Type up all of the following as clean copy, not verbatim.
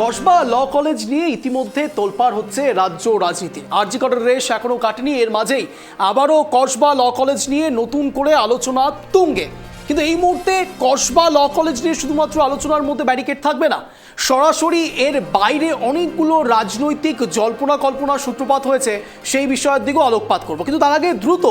Kasba law college নিয়ে ইতিমধ্যে তোলপাড় হচ্ছে রাজ্য রাজনীতি। আরজি করের রেশ এখনো কাটেনি, এর মাঝেই আবারও কসবা ল কলেজ নিয়ে নতুন করে আলোচনা তুঙ্গে। কিন্তু এই মুহূর্তে কসবা ল কলেজ নিয়ে শুধুমাত্র আলোচনার মধ্যে ব্যারিকেড থাকবে না, সরাসরি এর বাইরে অনেকগুলো রাজনৈতিক জল্পনা কল্পনার সূত্রপাত হয়েছে, সেই বিষয়ের দিকেও আলোকপাত করব। কিন্তু তার আগে দ্রুত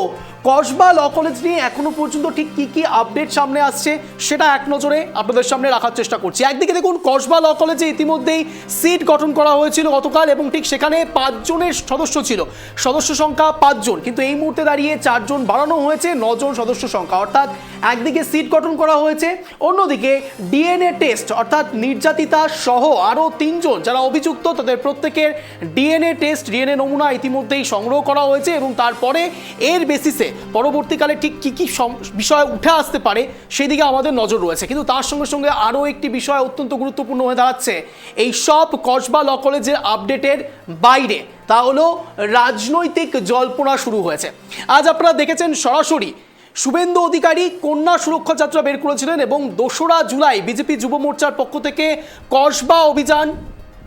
কসবা ল কলেজ নিয়ে এখনো পর্যন্ত ঠিক কি কি আপডেট সামনে আসছে সেটা এক নজরে আপনাদের সামনে রাখার চেষ্টা করছি। একদিকে দেখুন, কসবা ল কলেজে ইতিমধ্যেই সিট গঠন করা হয়েছিল গতকাল, এবং ঠিক সেখানে 5 জনের সদস্য ছিল, সদস্য সংখ্যা 5 জন। কিন্তু এই মুহূর্তে দাঁড়িয়ে 4 জন বাড়ানো হয়েছে, 9 জন সদস্য সংখ্যা। অর্থাৎ একদিকে সিট গঠন করা হয়েছে, অন্যদিকে ডিএনএ টেস্ট অর্থাৎ নির্যাতিতা সহ আরও 3 জন যারা অভিযুক্ত তাদের প্রত্যেকের ডিএনএ টেস্ট, ডিএনএ নমুনা ইতিমধ্যেই সংগ্রহ করা হয়েছে, এবং তারপরে এর বেসিসে পরবর্তীকালে ঠিক কী কী বিষয় উঠে আসতে পারে সেদিকে আমাদের নজর রয়েছে। কিন্তু তার সঙ্গে সঙ্গে আরও একটি বিষয় অত্যন্ত গুরুত্বপূর্ণ হয়ে দাঁড়াচ্ছে এই সব কসবা ল কলেজের আপডেটের বাইরে, তা হলো রাজনৈতিক জল্পনা শুরু হয়েছে। আজ আপনারা দেখেছেন সরাসরি শুভেন্দু অধিকারী কন্যা সুরক্ষা যাত্রা বের করেছিলেন, এবং 2রা জুলাই বিজেপি যুব মোর্চার পক্ষ থেকে কসবা অভিযান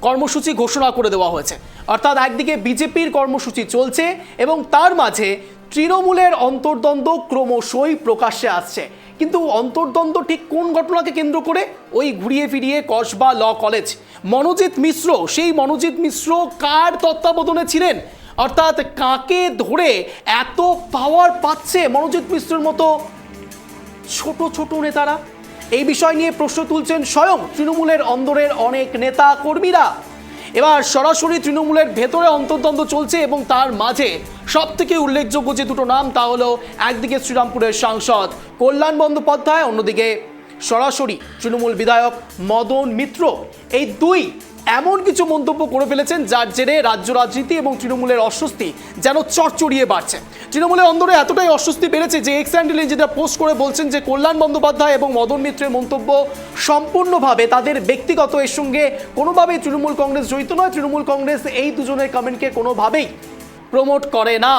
কর্মসূচি ঘোষণা করে দেওয়া হয়েছে। অর্থাৎ একদিকে বিজেপির কর্মসূচি চলছে এবং তার মাঝে তৃণমূলের অন্তর্দ্বন্দ্ব ক্রমশই প্রকাশ্যে আসছে। কিন্তু অন্তর্দ্বন্দ্ব ঠিক কোন ঘটনাকে কেন্দ্র করে? ওই ঘুরিয়ে ফিরিয়ে কসবা ল কলেজ। মনোজিৎ মিশ্র, সেই মনোজিৎ মিশ্র কার তত্ত্বাবধানে ছিলেন? অর্থাৎ কাকে ধরে এত পাওয়ার পাচ্ছে মনোজিৎ মিশ্রের মতো ছোট ছোট নেতারা? এই বিষয় নিয়ে প্রশ্ন তুলছেন স্বয়ং তৃণমূলের অন্দরের অনেক নেতা কর্মীরা। এবার সরাসরি তৃণমূলের ভেতরে অন্তর্দ্বন্দ্ব চলছে, এবং তার মাঝে সব থেকে উল্লেখযোগ্য যে দুটো নাম, তা হলো একদিকে শ্রীরামপুরের সাংসদ কল্যাণ বন্দ্যোপাধ্যায়, অন্যদিকে সরাসরি তৃণমূল বিধায়ক মদন মিত্র। এই দুই এমন কিছু মন্তব্য করে ফেলেছেন যার জেরে রাজ্য রাজনীতি এবং তৃণমূলের অস্বস্তি যেন চড়চড়িয়ে বাড়ছে। তৃণমূলের অন্দরে এতটাই অস্বস্তি বেড়েছে যে এক্স হ্যান্ডেলে যেটা পোস্ট করে বলছেন যে কল্যাণ বন্দ্যোপাধ্যায় এবং মদন মিত্রের মন্তব্য সম্পূর্ণভাবে তাদের ব্যক্তিগত, এর সঙ্গে কোনোভাবেই তৃণমূল কংগ্রেস জড়িত নয়। তৃণমূল কংগ্রেস এই দুজনের কমেন্টকে কোনোভাবেই প্রমোট করে না।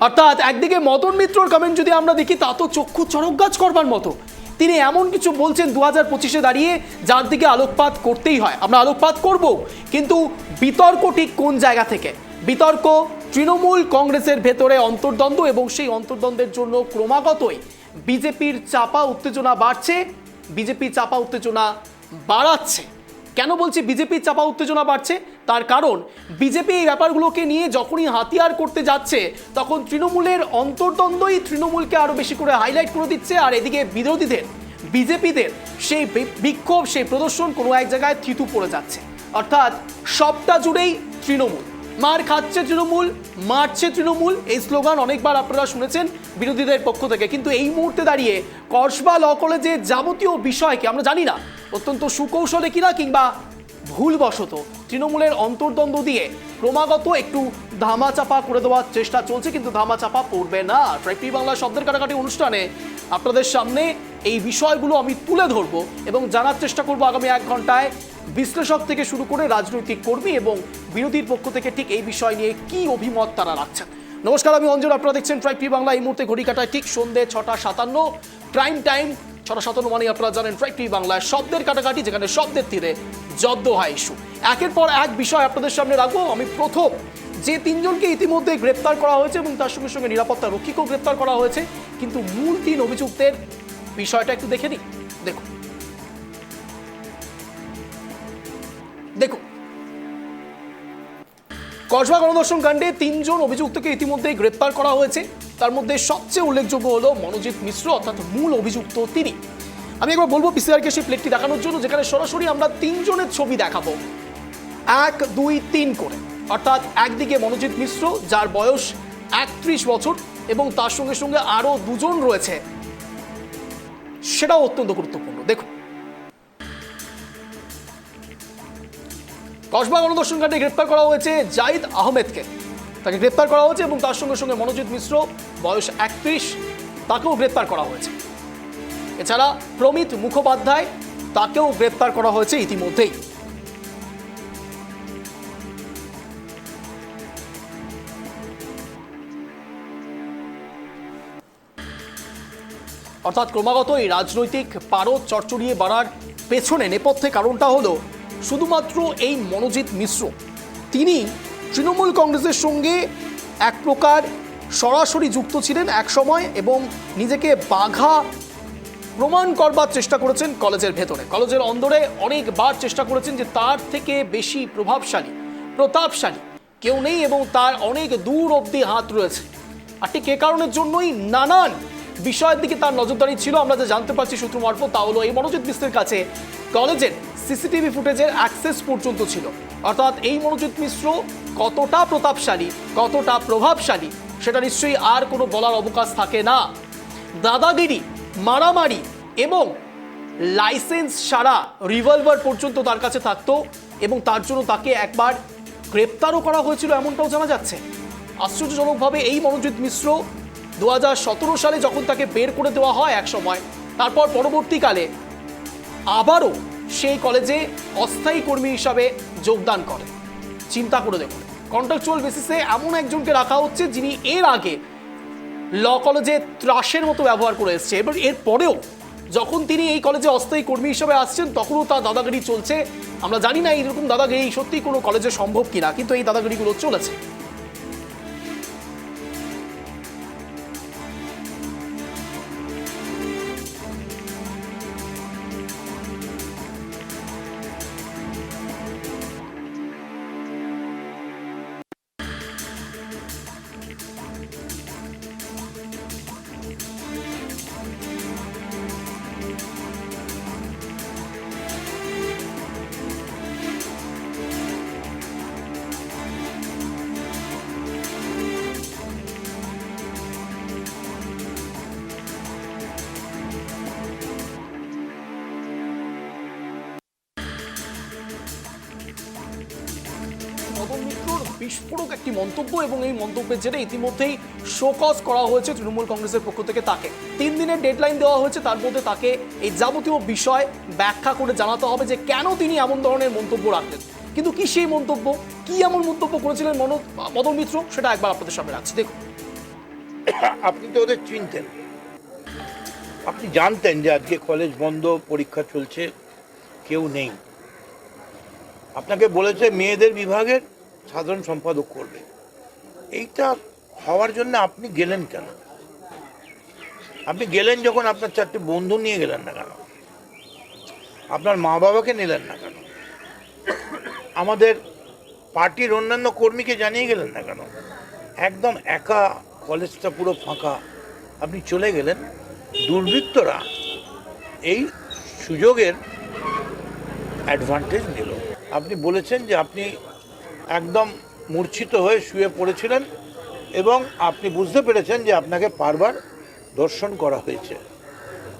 অর্থাৎ একদিকে মদন মিত্রর কমেন্ট যদি আমরা দেখি, তা তো চক্ষু চড়কগাছ করবার মতো। তিনি এমন কিছু বলছেন 2025-এ দাঁড়িয়ে যার দিকে আলোকপাত করতেই হয়, আমরা আলোকপাত করব। কিন্তু বিতর্ক ঠিক কোন জায়গা থেকে? বিতর্ক তৃণমূল কংগ্রেসের ভেতরে অন্তর্দ্বন্দ্ব, এবং সেই অন্তর্দ্বন্দ্বের জন্য ক্রমাগতই বিজেপির চাপা উত্তেজনা বাড়ছে, বিজেপি চাপা উত্তেজনা বাড়াচ্ছে। কেন বলছি বিজেপির চাপা উত্তেজনা বাড়ছে? তার কারণ বিজেপি এই ব্যাপারগুলোকে নিয়ে যখনই হাতিয়ার করতে যাচ্ছে, তখন তৃণমূলের অন্তর্দ্বন্দ্বই তৃণমূলকে আরও বেশি করে হাইলাইট করে দিচ্ছে। আর এদিকে বিরোধীদের, বিজেপিদের সেই বিক্ষোভ, সেই প্রদর্শন কোনো এক জায়গায় থিতু পড়ে যাচ্ছে। অর্থাৎ সবটা জুড়েই তৃণমূল। মার খাচ্ছে তৃণমূল, মারছে তৃণমূল, এই স্লোগান অনেকবার আপনারা শুনেছেন বিরোধীদের পক্ষ থেকে। কিন্তু এই মুহূর্তে দাঁড়িয়ে কসবা ল কলেজের যাবতীয় বিষয়কে আমরা জানি না অত্যন্ত সুকৌশলে কিনা কিংবা ভুলবশত তৃণমূলের অন্তর্দ্বন্দ্ব দিয়ে ক্রমাগত একটু ধামাচাপা করে দেওয়ার চেষ্টা চলছে, কিন্তু ধামাচাপা পড়বে না। ট্রাইব টিভি বাংলা শব্দের কাটাকাটি অনুষ্ঠানে আপনাদের সামনে এই বিষয়গুলো আমি তুলে ধরবো এবং জানার চেষ্টা করব আগামী 1 ঘন্টায় বিশ্লেষক থেকে শুরু করে রাজনৈতিক কর্মী এবং বিরোধীর পক্ষ থেকে ঠিক এই বিষয় নিয়ে কি অভিমত তারা রাখছেন। নমস্কার, আমি অঞ্জন, আপনারা দেখছেন ট্রাইব টিভি বাংলা। এই মুহূর্তে ঘড়ি কাটায় ঠিক সন্ধ্যে 6:57, প্রাইম টাইম 6:57 মানে আপনারা জানেন ট্রাইব টিভি বাংলায় শব্দের কাটাকাটি, যেখানে শব্দের তীরে জব্দ হয় ইস্যু। একের পর এক বিষয় আপনাদের সামনে রাখবো। আমি প্রথম যে 3 জনকে ইতিমধ্যে গ্রেপ্তার করা হয়েছে এবং তার সঙ্গে সঙ্গে নিরাপত্তা রক্ষীকেও গ্রেপ্তার করা হয়েছে, কিন্তু মূল 3 অভিযুক্তের বিষয়টা একটু দেখে নিই। দেখুন, কসবা গণধর্ষণ কাণ্ডে 3 জন অভিযুক্তকে ইতিমধ্যেই গ্রেপ্তার করা হয়েছে। তার মধ্যে সবচেয়ে উল্লেখযোগ্য হলো মনোজিৎ মিশ্র, অর্থাৎ মূল অভিযুক্ত তিনি। আমি একবার বলবো পিসিআরকে সেই প্লেটটি দেখানোর জন্য, যেখানে সরাসরি আমরা 3 জনের ছবি দেখাবো 1, 2, 3 করে। অর্থাৎ একদিকে মনোজিৎ মিশ্র, যার বয়স 31 বছর, এবং তার সঙ্গে সঙ্গে আরও 2 জন রয়েছে, সেটাও অত্যন্ত গুরুত্বপূর্ণ। দেখুন, কসবা গণধর্ষণ কাণ্ডে গ্রেপ্তার করা হয়েছে জাহিদ আহমেদকে, তাকে গ্রেপ্তার করা হয়েছে, এবং তার সঙ্গে সঙ্গে মনোজিৎ মিশ্র, বয়স 31, তাকেও গ্রেপ্তার করা হয়েছে। এছাড়া প্রমিত মুখোপাধ্যায়, তাকেও গ্রেপ্তার করা হয়েছে ইতিমধ্যেই। অর্থাৎ ক্রমাগত এই রাজনৈতিক পারদ চড়চড়িয়ে বাড়ার পেছনে নেপথ্যে কারণটা হলো শুধুমাত্র এই মনোজিৎ মিশ্র, তিনি তৃণমূল কংগ্রেসের সঙ্গে এক প্রকার সরাসরি যুক্ত ছিলেন এক সময় এবং নিজেকে বাঘা প্রমাণ করবার চেষ্টা করেছেন কলেজের ভেতরে, কলেজের অন্দরে অনেকবার চেষ্টা করেছেন যে তার থেকে বেশি প্রতাপশালী কেউ নেই এবং তার অনেক দূর অবধি হাত রয়েছে। আর ঠিক এ কারণের জন্যই নানান বিষয়ের দিকে তার নজরদারি ছিল। আমরা যা জানতে পারছি সূত্র মারফত তা হলো এই মনোজিৎ মিশ্রের কাছে কলেজের সিসিটিভি ফুটেজের অ্যাক্সেস পর্যন্ত ছিল। অর্থাৎ এই মনোজিৎ মিশ্র কতটা প্রতাপশালী, কতটা প্রভাবশালী সেটা নিশ্চয়ই আর কোনো বলার অবকাশ থাকে না। দাদাগিরি, মারামারি এবং লাইসেন্স ছাড়া রিভলভার পর্যন্ত তার কাছে থাকতো এবং তার জন্য তাকে একবার গ্রেপ্তারও করা হয়েছিল এমনটাও জানা যাচ্ছে। আশ্চর্যজনকভাবে এই মনোজিৎ মিশ্র 2017 সালে যখন তাকে বের করে দেওয়া হয় এক সময়, তারপর পরবর্তীকালে আবারও সেই কলেজে অস্থায়ী কর্মী হিসাবে যোগদান করে। চিন্তা করে দেখুন, কন্ট্রাকচুয়াল বেসিসে এমন একজনকে রাখা হচ্ছে যিনি এর আগে ল কলেজে ত্রাসের মতো ব্যবহার করে এসছে, এবার এরপরেও যখন তিনি এই কলেজে অস্থায়ী কর্মী হিসাবে আসছেন তখনও তার দাদাগিরি চলছে। আমরা জানি না এইরকম দাদাগিরি সত্যি কোনো কলেজে সম্ভব কিনা, কিন্তু এই দাদাগিরিগুলো চলেছে। মদন মিত্রর বিস্ফোরক একটি মন্তব্য এবং এই মন্তব্যের জেরে ইতিমধ্যেই শোকজ করা হয়েছে তৃণমূল কংগ্রেসের পক্ষ থেকে। তাকে 3 দিনের ডেডলাইন দেওয়া হয়েছে, তার মধ্যে তাকে এই যাবতীয় বিষয় ব্যাখ্যা করে জানাতে হবে যে কেন তিনি এমন ধরনের মন্তব্য রাখলেন। কিন্তু কি সেই মন্তব্য, কি এমন মন্তব্য করেছিলেন মদন মিত্র, সেটা একবার আপনাদের সামনে রাখছি দেখুন। আপনি তো ওদের চিনতেন, আপনি জানতেন যে আজকে কলেজ বন্ধ, পরীক্ষা চলছে, কেউ নেই। আপনাকে বলেছে মেয়েদের বিভাগের সাধারণ সম্পাদক করবে। এইটা হওয়ার জন্য আপনি গেলেন কেন? আপনি গেলেন যখন আপনার 4টে বন্ধু নিয়ে গেলেন না কেন? আপনার মা বাবাকে নিলেন না কেন? আমাদের পার্টির অন্যান্য কর্মীকে জানিয়ে গেলেন না কেন? একদম একা, কলেজটা পুরো ফাঁকা, আপনি চলে গেলেন। দুর্বৃত্তরা এই সুযোগের অ্যাডভান্টেজ নিল। আপনি বলেছেন যে আপনি একদম মূর্ছিত হয়ে শুয়ে পড়েছিলেন এবং আপনি বুঝতে পেরেছেন যে আপনাকে বারবার দর্শন করা হয়েছে।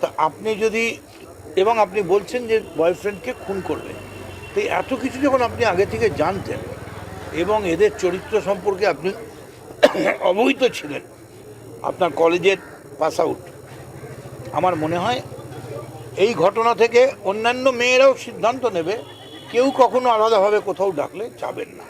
তা আপনি যদি, এবং আপনি বলছেন যে বয়ফ্রেন্ডকে খুন করবে, তো এত কিছু যখন আপনি আগে থেকে জানতেন এবং এদের চরিত্র সম্পর্কে আপনি অবহিত ছিলেন, আপনার কলেজের পাস আউট, আমার মনে হয় এই ঘটনা থেকে অন্যান্য মেয়েরাও সিদ্ধান্ত নেবে কেউ কখনো আলাদাভাবে কোথাও ডাকলে যাবেন না।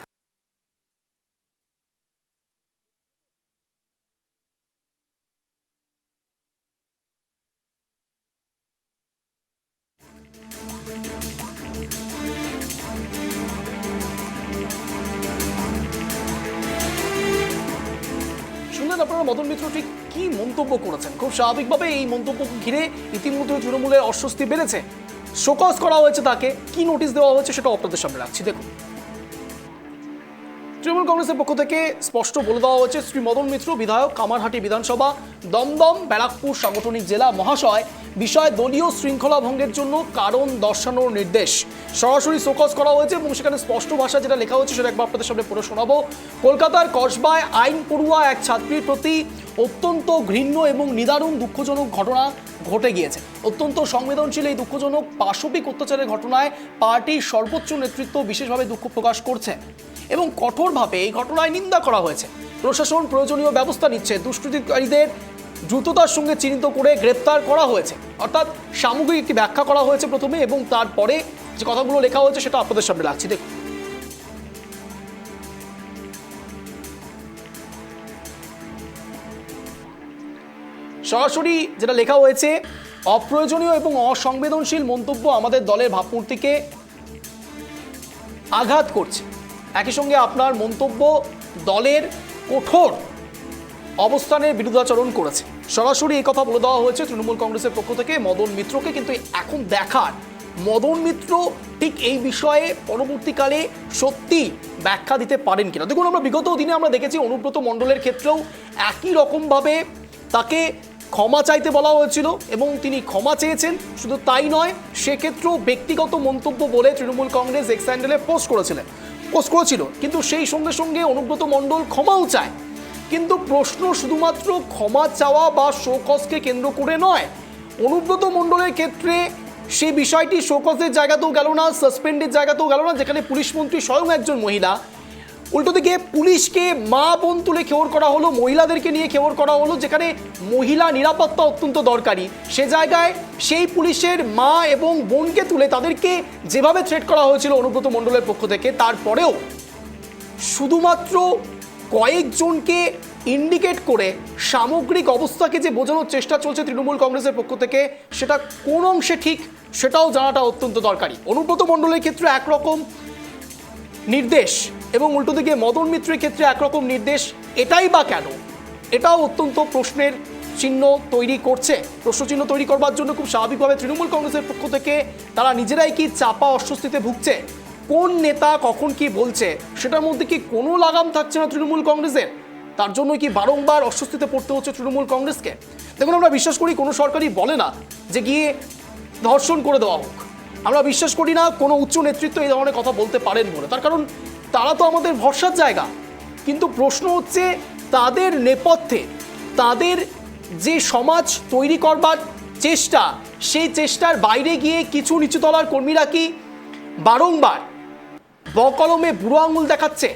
শুনলেন আপনারা মদন মিত্র ঠিক কি মন্তব্য করেছেন। খুব স্বাভাবিকভাবে এই মন্তব্য ঘিরে ইতিমধ্যে তৃণমূলের অস্বস্তি বেড়েছে। শোকজ করা হয়েছে তাকে, কি নোটিশ দেওয়া হয়েছে সেটা আপনাদের সামনে রাখছি দেখুন। তৃণমূল কংগ্রেসের পক্ষ থেকে স্পষ্ট বলে দেওয়া হয়েছে, শ্রী মদন মিত্র বিধায়ক, কামারহাটি বিধানসভা, দমদম ব্যারাকপুর সাংগঠনিক জেলা মহাশয়, বিষয় দলীয় শৃঙ্খলা ভঙ্গের জন্য কারণ দর্শানোর নির্দেশ। সরাসরি শোকজ করা হয়েছে এবং সেখানে স্পষ্ট ভাষা যেটা লেখা হয়েছে সেটা একবার আপনাদের সামনে পড়ে শোনাবো। কলকাতার কসবায় আইন পড়ুয়া এক ছাত্রীর প্রতি অত্যন্ত ঘৃণ্য এবং নিদারুণ দুঃখজনক ঘটনা ঘটে গিয়েছে। অত্যন্ত সংবেদনশীল এই দুঃখজনক পাশবিক অত্যাচারের ঘটনায় পার্টির সর্বোচ্চ নেতৃত্ব বিশেষভাবে দুঃখ প্রকাশ করছে এবং কঠোরভাবে এই ঘটনায় নিন্দা করা হয়েছে। প্রশাসন প্রয়োজনীয় ব্যবস্থা নিচ্ছে, দুষ্কৃতিকারীদের দ্রুততার সঙ্গে চিহ্নিত করে গ্রেপ্তার করা হয়েছে। অর্থাৎ সামগ্রিক একটি ব্যাখ্যা করা হয়েছে প্রথমে এবং তারপরে যে কথাগুলো লেখা হয়েছে সেটা আপনাদের সামনে রাখছি দেখুন। সরাসরি যেটা লেখা হয়েছে, অপ্রয়োজনীয় এবং অসংবেদনশীল মন্তব্য আমাদের দলের ভাবমূর্তিকে আঘাত করছে। একই সঙ্গে আপনার মন্তব্য দলের কঠোর অবস্থানের বিরুদ্ধাচরণ করেছে। সরাসরি এই কথা বলে দেওয়া হয়েছে তৃণমূল কংগ্রেসের পক্ষ থেকে মদন মিত্রকে। কিন্তু এখন দেখার মদন মিত্র ঠিক এই বিষয়ে পরবর্তীকালে সত্যি ব্যাখ্যা দিতে পারেন কিনা। দেখুন, আমরা বিগত দিনে আমরা দেখেছি অনুব্রত মণ্ডলের ক্ষেত্রেও একই রকমভাবে তাকে ক্ষমা চাইতে বলা হয়েছিল এবং তিনি ক্ষমা চেয়েছেন। শুধু তাই নয়, সেক্ষেত্রেও ব্যক্তিগত মন্তব্য বলে তৃণমূল কংগ্রেস এক্স হ্যান্ডেলে পোস্ট করেছিল। কিন্তু সেই সঙ্গে সঙ্গে অনুব্রত মণ্ডল ক্ষমাও চায়। কিন্তু প্রশ্ন শুধুমাত্র ক্ষমা চাওয়া বা শোকজকে কেন্দ্র করে নয়। অনুব্রত মণ্ডলের ক্ষেত্রে সেই বিষয়টি শোকজের জায়গাতেও গেল না, সাসপেন্ডের জায়গাতেও গেল না, যেখানে পুলিশ মন্ত্রী স্বয়ং একজন মহিলা। উল্টো দিকে পুলিশকে মা বোন তুলে খেওর করা হলো, মহিলাদেরকে নিয়ে খেওর করা হলো, যেখানে মহিলা নিরাপত্তা অত্যন্ত দরকারি। সে জায়গায় সেই পুলিশের মা এবং বোনকে তুলে তাদেরকে যেভাবে থ্রেট করা হয়েছিল অনুব্রত মণ্ডলের পক্ষ থেকে, তারপরেও শুধুমাত্র কয়েকজনকে ইন্ডিকেট করে সামগ্রিক অবস্থাকে যে বোঝানোর চেষ্টা চলছে তৃণমূল কংগ্রেসের পক্ষ থেকে, সেটা কোন অংশে ঠিক সেটাও জানাটা অত্যন্ত দরকারি। অনুব্রত মণ্ডলের ক্ষেত্রে একরকম নির্দেশ এবং উল্টো দিকে মদন মিত্রের ক্ষেত্রে একরকম নির্দেশ, এটাই বা কেন? এটাও অত্যন্ত প্রশ্নের চিহ্ন তৈরি করছে। প্রশ্নচিহ্ন তৈরি করবার জন্য খুব স্বাভাবিকভাবে তৃণমূল কংগ্রেসের পক্ষ থেকে তারা নিজেরাই কি চাপা অস্বস্তিতে ভুগছে? কোন নেতা কখন কি বলছে সেটার মধ্যে কি কোনো লাগাম থাকছে না তৃণমূল কংগ্রেসের? তার জন্য কি বারংবার অস্বস্তিতে পড়তে হচ্ছে তৃণমূল কংগ্রেসকে? দেখুন, আমরা বিশ্বাস করি কোনো সরকারই বলে না যে গিয়ে ধর্ষণ করে দেওয়া হোক। আমরা বিশ্বাস করি না কোনো উচ্চ নেতৃত্ব এই ধরনের কথা বলতে পারেন বলে, তার কারণ তারা তো আমাদের ভরসার জায়গা। কিন্তু প্রশ্ন হচ্ছে তাদের নেপথ্যে তাদের যে সমাজ তৈরি করবার চেষ্টা, সেই চেষ্টার বাইরে গিয়ে কিছু নিচুতলার কর্মীরা কি বারংবার বকলমে বুড়ো আঙুল দেখাচ্ছে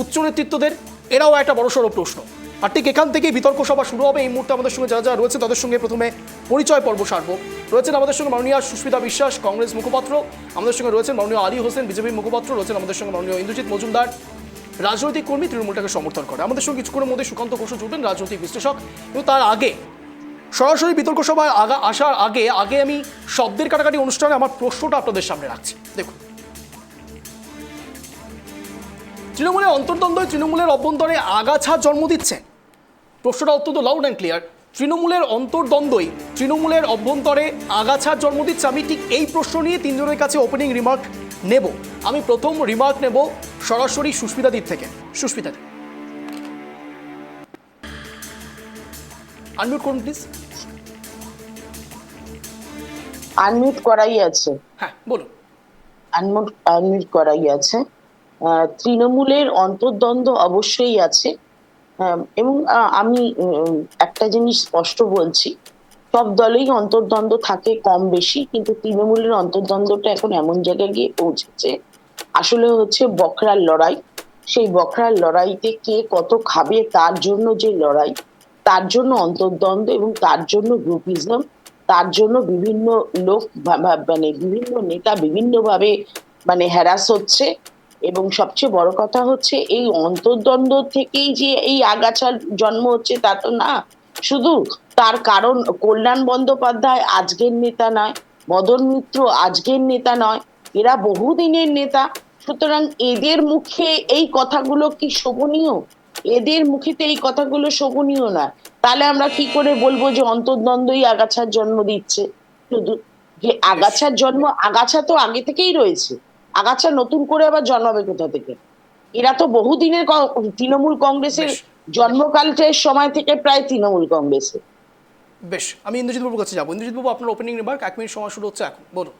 উচ্চ নেতৃত্বদের? এরাও একটা বড়সড় প্রশ্ন। আর ঠিক এখান থেকেই বিতর্ক সভা শুরু হবে। এই মুহূর্তে আমাদের সঙ্গে যারা যারা রয়েছে তাদের সঙ্গে প্রথমে পরিচয় পর্ব সারব। রয়েছেন আমাদের সঙ্গে মাননীয় সুস্মিতা বিশ্বাস, কংগ্রেস মুখপাত্র। আমাদের সঙ্গে রয়েছেন মাননীয় আলী হোসেন, বিজেপির মুখপাত্র। রয়েছেন আমাদের সঙ্গে মাননীয় ইন্দ্রজিৎ মজুমদার, রাজনৈতিক কর্মী, তৃণমূলটাকে সমর্থন করে। আমাদের সঙ্গে কিছুক্ষণের মধ্যে সুকান্ত ঘোষ জুটবেন, রাজনৈতিক বিশ্লেষক। এবং তার আগে সরাসরি বিতর্ক সভায় আসার আগে আমি শব্দের কাটাকাটি অনুষ্ঠানে আমার প্রশ্নটা আপনাদের সামনে রাখছি। দেখুন, তৃণমূলের অন্তর্দ্বন্দ্ব তৃণমূলের অভ্যন্তরে আগাছা জন্ম দিচ্ছে। প্রশ্নটা অত্যন্ত লাউড অ্যান্ড ক্লিয়ার। তৃণমূলের অন্তর্দ্বন্দ্বই তৃণমূলের অভ্যন্তরে আগাছার জন্ম দিচ্ছে। আমি ঠিক এই প্রশ্ন নিয়ে তিনজনের কাছে ওপেনিং রিমার্ক নেব। আমি প্রথম রিমার্ক নেব সরাসরি সুস্মিতা দিক থেকে। সুস্মিতা, আনমিউট করুন প্লিজ। আনমিউট করাই আছে। হ্যাঁ, বলুন। আনমিউট করাই আছে। তৃণমূলের অন্তর্দ্বন্দ্ব অবশ্যই আছে, এবং আমি একটা জিনিস স্পষ্ট বলছি, সব দলেই অন্তর্দ্বন্দ্ব থাকে কম বেশি, কিন্তু তৃণমূলের অন্তর্দ্বন্দ্বটা এখন এমন জায়গায় গিয়ে পৌঁছেছে, আসলে হচ্ছে বকরার লড়াই। সেই বকরার লড়াইতে কে কত খাবে তার জন্য যে লড়াই, তার জন্য অন্তর্দ্বন্দ্ব এবং তার জন্য গ্রুপিজম, তার জন্য বিভিন্ন লোক মানে বিভিন্ন নেতা বিভিন্নভাবে হ্যারাস হচ্ছে। এবং সবচেয়ে বড় কথা হচ্ছে এই অন্তর্দ্বন্দ্ব থেকেই যে এই আগাছার জন্ম হচ্ছে তা তো না। শুধু তার কারণ কল্যাণ বন্দ্যোপাধ্যায় আজকের নেতা নয়, মদন মিত্র আজকের নেতা নয়, এরা বহুদিনের নেতা। সুতরাং এদের মুখে এই কথাগুলো কি শোভনীয়? এদের মুখেতে এই কথাগুলো শোভনীয় না। তাহলে আমরা কি করে বলবো যে অন্তর্দ্বন্দ্বই আগাছার জন্ম দিচ্ছে? শুধু যে আগাছার জন্ম, আগাছা তো আগে থেকেই রয়েছে, আগাছা নতুন করে আবার জন্মাবে কোথা থেকে? এরা তো বহুদিনের তৃণমূল কংগ্রেসের জন্মকালের সময় থেকে প্রায় তৃণমূল কংগ্রেসে। বেশ, আমি ইন্দ্রজিৎ বাবুর কাছে যাবো। ইন্দ্রজিৎ বাবু, আপনার ওপেনিং রিমার্ক। 1 মিনিট সময় শুরু হচ্ছে এখন, বলুন।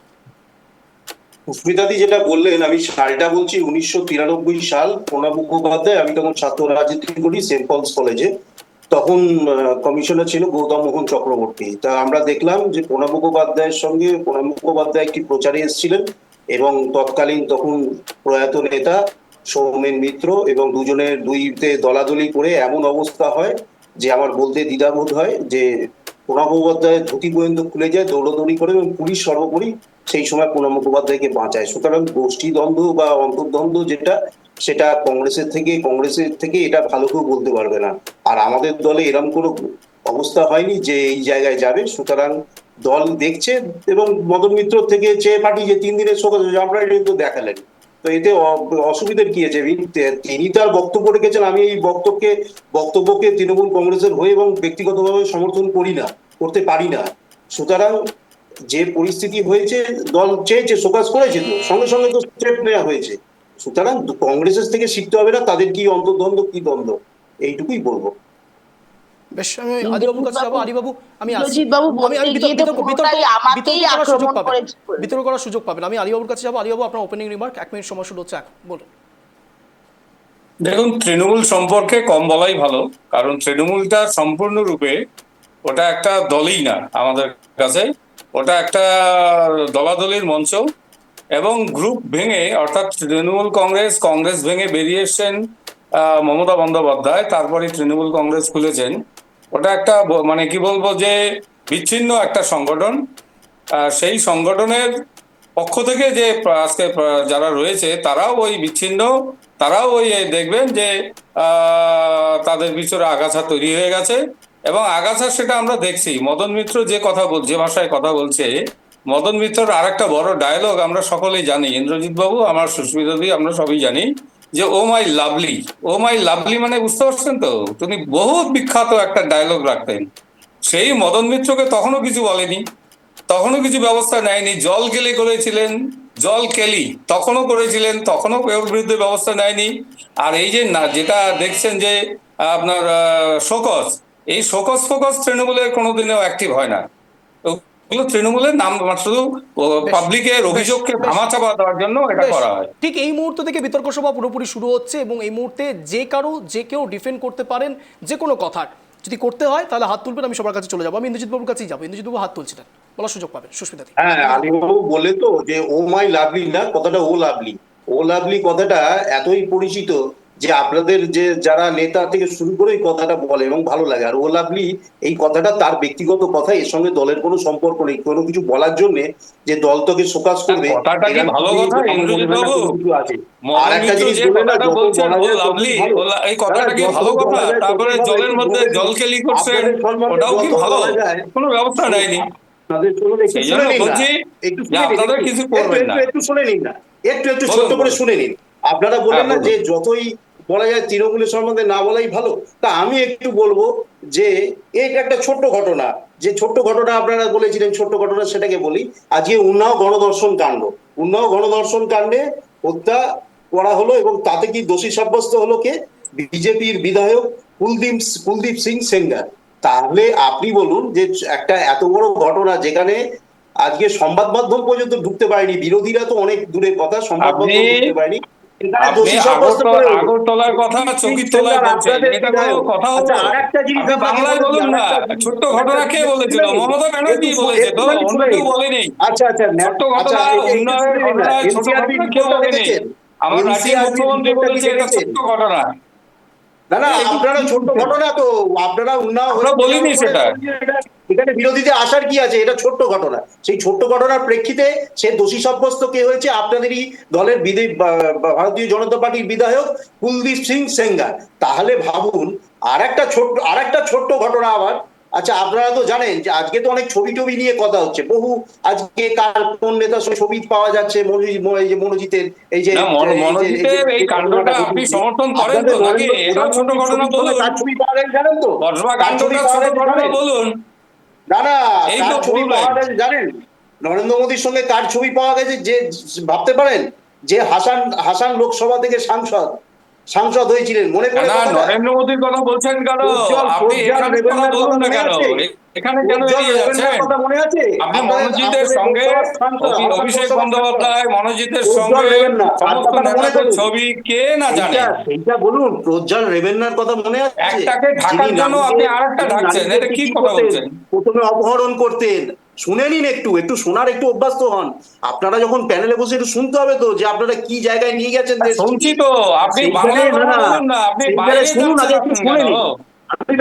সুস্মিতাদি যেটা বললেন, আমি সালটা বলছি 1993 সাল। প্রণব মুখোপাধ্যায়, আমি তখন ছাত্র রাজনীতি করি সেন্ট পলস কলেজে, তখন কমিশনার ছিল গৌতম মোহন চক্রবর্তী। তা আমরা দেখলাম যে প্রণব মুখোপাধ্যায়ের সঙ্গে প্রণব মুখোপাধ্যায় একটি প্রচারে এসেছিলেন এবং তৎকালীন তখন প্রয়াত নেতা সৌমেন মিত্র, এবং দুজনের দুইতে দলাদলি করে এমন অবস্থা হয় যে আমার বলতে দ্বিধাবোধ হয় যে প্রণব মুখোপাধ্যায়ের ধুতি পর্যন্ত খুলে যায় দৌড়দৌড়ি করে, এবং পুলিশ সর্বোপরি সেই সময় প্রণব মুখোপাধ্যায়কে বাঁচায়। সুতরাং গোষ্ঠী দ্বন্দ্ব বা অন্তর্দ্বন্দ্ব যেটা, সেটা কংগ্রেসের থেকে এটা ভালো কেউ বলতে পারবে না। আর আমাদের দলে এরকম কোনো অবস্থা হয়নি যে এই জায়গায় যাবে। সুতরাং দল দেখছে, এবং মদন মিত্র থেকে চেয়ে পাঠিয়ে যে 3 দিনের শোক আমরা কিন্তু দেখালেন। তো এতে অসুবিধার কি আছে? তিনি তার বক্তব্য রেখেছেন, আমি এই বক্তব্যকে তৃণমূল কংগ্রেসের হয়ে এবং ব্যক্তিগতভাবে সমর্থন করি না, করতে পারি না। সুতরাং যে পরিস্থিতি হয়েছে, দল চেয়েছে, শোকজ করেছে, তো সঙ্গে সঙ্গে তো স্টেপ নেওয়া হয়েছে। সুতরাং কংগ্রেসের থেকে শিখতে হবে না তাদের কি অন্তর্দ্বন্দ্ব কি দ্বন্দ্ব, এইটুকুই বলবো। বেশ, আমি আদিবাবুর কাছে যাবো। আদিবাবু, আমি আসছি। ইন্দ্রজিৎবাবু বলতে আমি গিয়ে তো পুরোটাই আমাকেই আক্রমণ করেছে। বিতর্ক করার সুযোগ পাবেন। আমি আলিবাবুর কাছে যাবো। আলিবাবু, আপনার ওপেনিং রিমার্ক, 1 মিনিট সময় শুরু হচ্ছে এখন, বলুন। দেখুন, তৃণমূল সম্পর্কে কম বলাই ভালো, কারণ তৃণমূলটা সম্পূর্ণরূপে ওটা একটা দলই না আমাদের কাছে, ওটা একটা দলাদলির মঞ্চ। এবং গ্রুপ ভেঙে, অর্থাৎ তৃণমূল কংগ্রেস ভেঙে বেরিয়ে এসছেন মমতা বন্দ্যোপাধ্যায়, তারপরে তৃণমূল কংগ্রেস খুলেছেন। ওটা একটা মানে কি বলবো, যে বিচ্ছিন্ন একটা সংগঠন। সেই সংগঠনের পক্ষ থেকে যে আজকে যারা রয়েছে তারাও ওই বিচ্ছিন্ন, তারাও ওই দেখবেন যে তাদের ভিতরে আগাছা তৈরি হয়ে গেছে। এবং আগাছা সেটা আমরা দেখছি। মদন মিত্র যে ভাষায় কথা বলছে, মদন মিত্রর আর একটা বড় ডায়লগ আমরা সকলেই জানি, ইন্দ্রজিৎ বাবু, আমার সুস্মিতা দি, আমরা সবই জানি যে ও মাই লাভলি মানে বুঝতে পারছেন তো, তিনি বহুত বিখ্যাত একটা ডায়লগ রাখতেন। সেই মদন মিত্রকে তখনও কিছু বলেনি, তখনও কিছু ব্যবস্থা নেয়নি। জল কেলি তখনও করেছিলেন, তখনও ওর বিরুদ্ধে ব্যবস্থা নেয়নি। আর এই যে না, যেটা দেখছেন যে আপনার শোকজ, এই শোকজ তৃণমূলের কোনোদিনও অ্যাক্টিভ হয় না। ওগুলো তৃণমূলের নাম শুধু পাবলিকের অভিযোগকে ধামাচাপা দেওয়ার জন্য এটা করা হয়। ঠিক এই মুহূর্ত থেকে বিতর্ক সভা পুরোপুরি শুরু হচ্ছে, এবং এই মুহূর্তে যে কেউ ডিফেন্ড করতে পারেন যে কোনো কথার। যদি করতে হয় তাহলে হাত তুলবেন, আমি সবার কাছে চলে যাবো। আমি ইন্দ্রজিৎ বাবুর কাছেই যাবো। ইন্দ্রজিৎ বাবু হাত তুলছিলেন, বলার সুযোগ পাবেন। সুস্মিতা দি। হ্যাঁ, আলিবাবু বলে তো যে ও মাই লাভলি না, কথাটা ও লাভলি কথাটা এতই পরিচিত যে আপনাদের যে যারা নেতা থেকে শুরু করে এই কথাটা বলে এবং ভালো লাগে। আর ও লাভলি এই কথাটা তার ব্যক্তিগত কথা, এর সঙ্গে দলের কোনো সম্পর্ক নেই। কোনো কিছু বলার জন্য যে দল তোকে শোকাজ করবে, কথাটা কি ভালো কথা ইন্দ্রজিৎ বাবু? আছে। আর একটা জিনিস কথাটা বলছেন ও লাভলি, এই কথাটা কি ভালো কথা? তারপরে জলের মধ্যে জলকেলি করছেন, ওটাও কি ভালো? কোনো ব্যবস্থা নেয়নি। সেই জন্য বলছি যে আপনাদের কিছু করবেন না। একটু শুনে নিন না, একটু ছোট্ট করে শুনে নিন। আপনারা বললেন না যে যতই বলা যায় তৃণমূলের সম্বন্ধে না বলাই ভালো, তা আমি একটু বলবো যে এটা একটা ছোট্ট ঘটনা, যে ছোট্ট ঘটনা আপনারা বলেছিলেন ছোট্ট ঘটনা, সেটাকে বলি। আজকে উন্নাও গণধর্ষণ কাণ্ডে হত্যা করা হলো, এবং তাতে কি দোষী সাব্যস্ত হলো কে? বিজেপির বিধায়ক কুলদীপ সিং সেঙ্গার। তাহলে আপনি বলুন যে একটা এত বড় ঘটনা, যেখানে আজকে সংবাদ মাধ্যম পর্যন্ত ঢুকতে পারেনি, বিরোধীরা তো অনেক দূরের কথা, সংবাদ মাধ্যম ঢুকতে পারেনি। আগরতলার কথা চকির তলায় বলছেন, এটা কোনো কথা হলো? বাংলায় বলুন না। ছোট্ট ঘটনা কে বলেছিল? মমতা ব্যানার্জি বলেছে, তো অন্য কেউ বলেনি। ছোট্ট ঘটনা, উন্নয়নের ঘটনায় ছোট ঘটনা কেউ বলেনি। আমার রাজ্যের মুখ্যমন্ত্রী বলেছে এটা ছোট্ট ঘটনা। না, আপনারা ছোট্ট ঘটনা, তো আপনারা বলিনি সেটা। এখানে বিরোধীতে আসার কি আছে? এটা ছোট্ট ঘটনা। সেই ছোট্ট ঘটনার প্রেক্ষিতে সে দোষী সাব্যস্ত কে হয়েছে? আপনাদেরই দলের ভারতীয় জনতা পার্টির বিধায়ক কুলদীপ সিং সেঙ্গার। তাহলে ভাবুন আর একটা ছোট্ট ঘটনা আবার। আচ্ছা, আপনারা তো জানেন যে আজকে তো অনেক ছবি নিয়ে কথা হচ্ছে, বহু আজকে কোন নেতার ছবি পাওয়া যাচ্ছে, মনোজিতের এই যে মনোজিতের এই কাণ্ডটা আপনি সমর্থন করেন তো নাকি? এটা ছোট ঘটনা বলুন। তার ছবি পাওয়া গেছে জানেন তো? কাণ্ডটা ছোট ঘটনা বলুন। না, কার ছবি পাওয়া গেছে জানেন? নরেন্দ্র মোদীর সঙ্গে কার ছবি পাওয়া গেছে? যে ভাবতে পারেন যে হাসান লোকসভা থেকে সাংসদ হয়েছিলেন, মনে করে? নরেন্দ্র মোদীর কথা বলছেন কেন আপনি? এখানে কথা বলুন না কেন? এখানে কেন এড়িয়ে যাচ্ছেন? আপনি মনোজিতের সঙ্গে অভিষেক বন্দ্যোপাধ্যায়, মনোজিতের সঙ্গে সমস্ত নেতাদের ছবি কে না জানে? সেইটা বলুন। প্রজ্জ্বল রেবেন্নার কথা মনে আছে? একটাকে ঢাকার জন্য আপনি আরেকটা ঢাকছেন, এটা কি কথা বলছেন? প্রথমে অপহরণ করতেন। শুনে নিন, একটু শোনার অভ্যস্ত হন। আপনারা যখন প্যানেলে বসে একটু শুনতে হবে তো, যে আপনারা কি জায়গায় নিয়ে গেছেন। শুনছি তো, আপনি বাংলায় বলুন না, আপনি বাইরে শুনুন, আগে একটু শুনে নিন।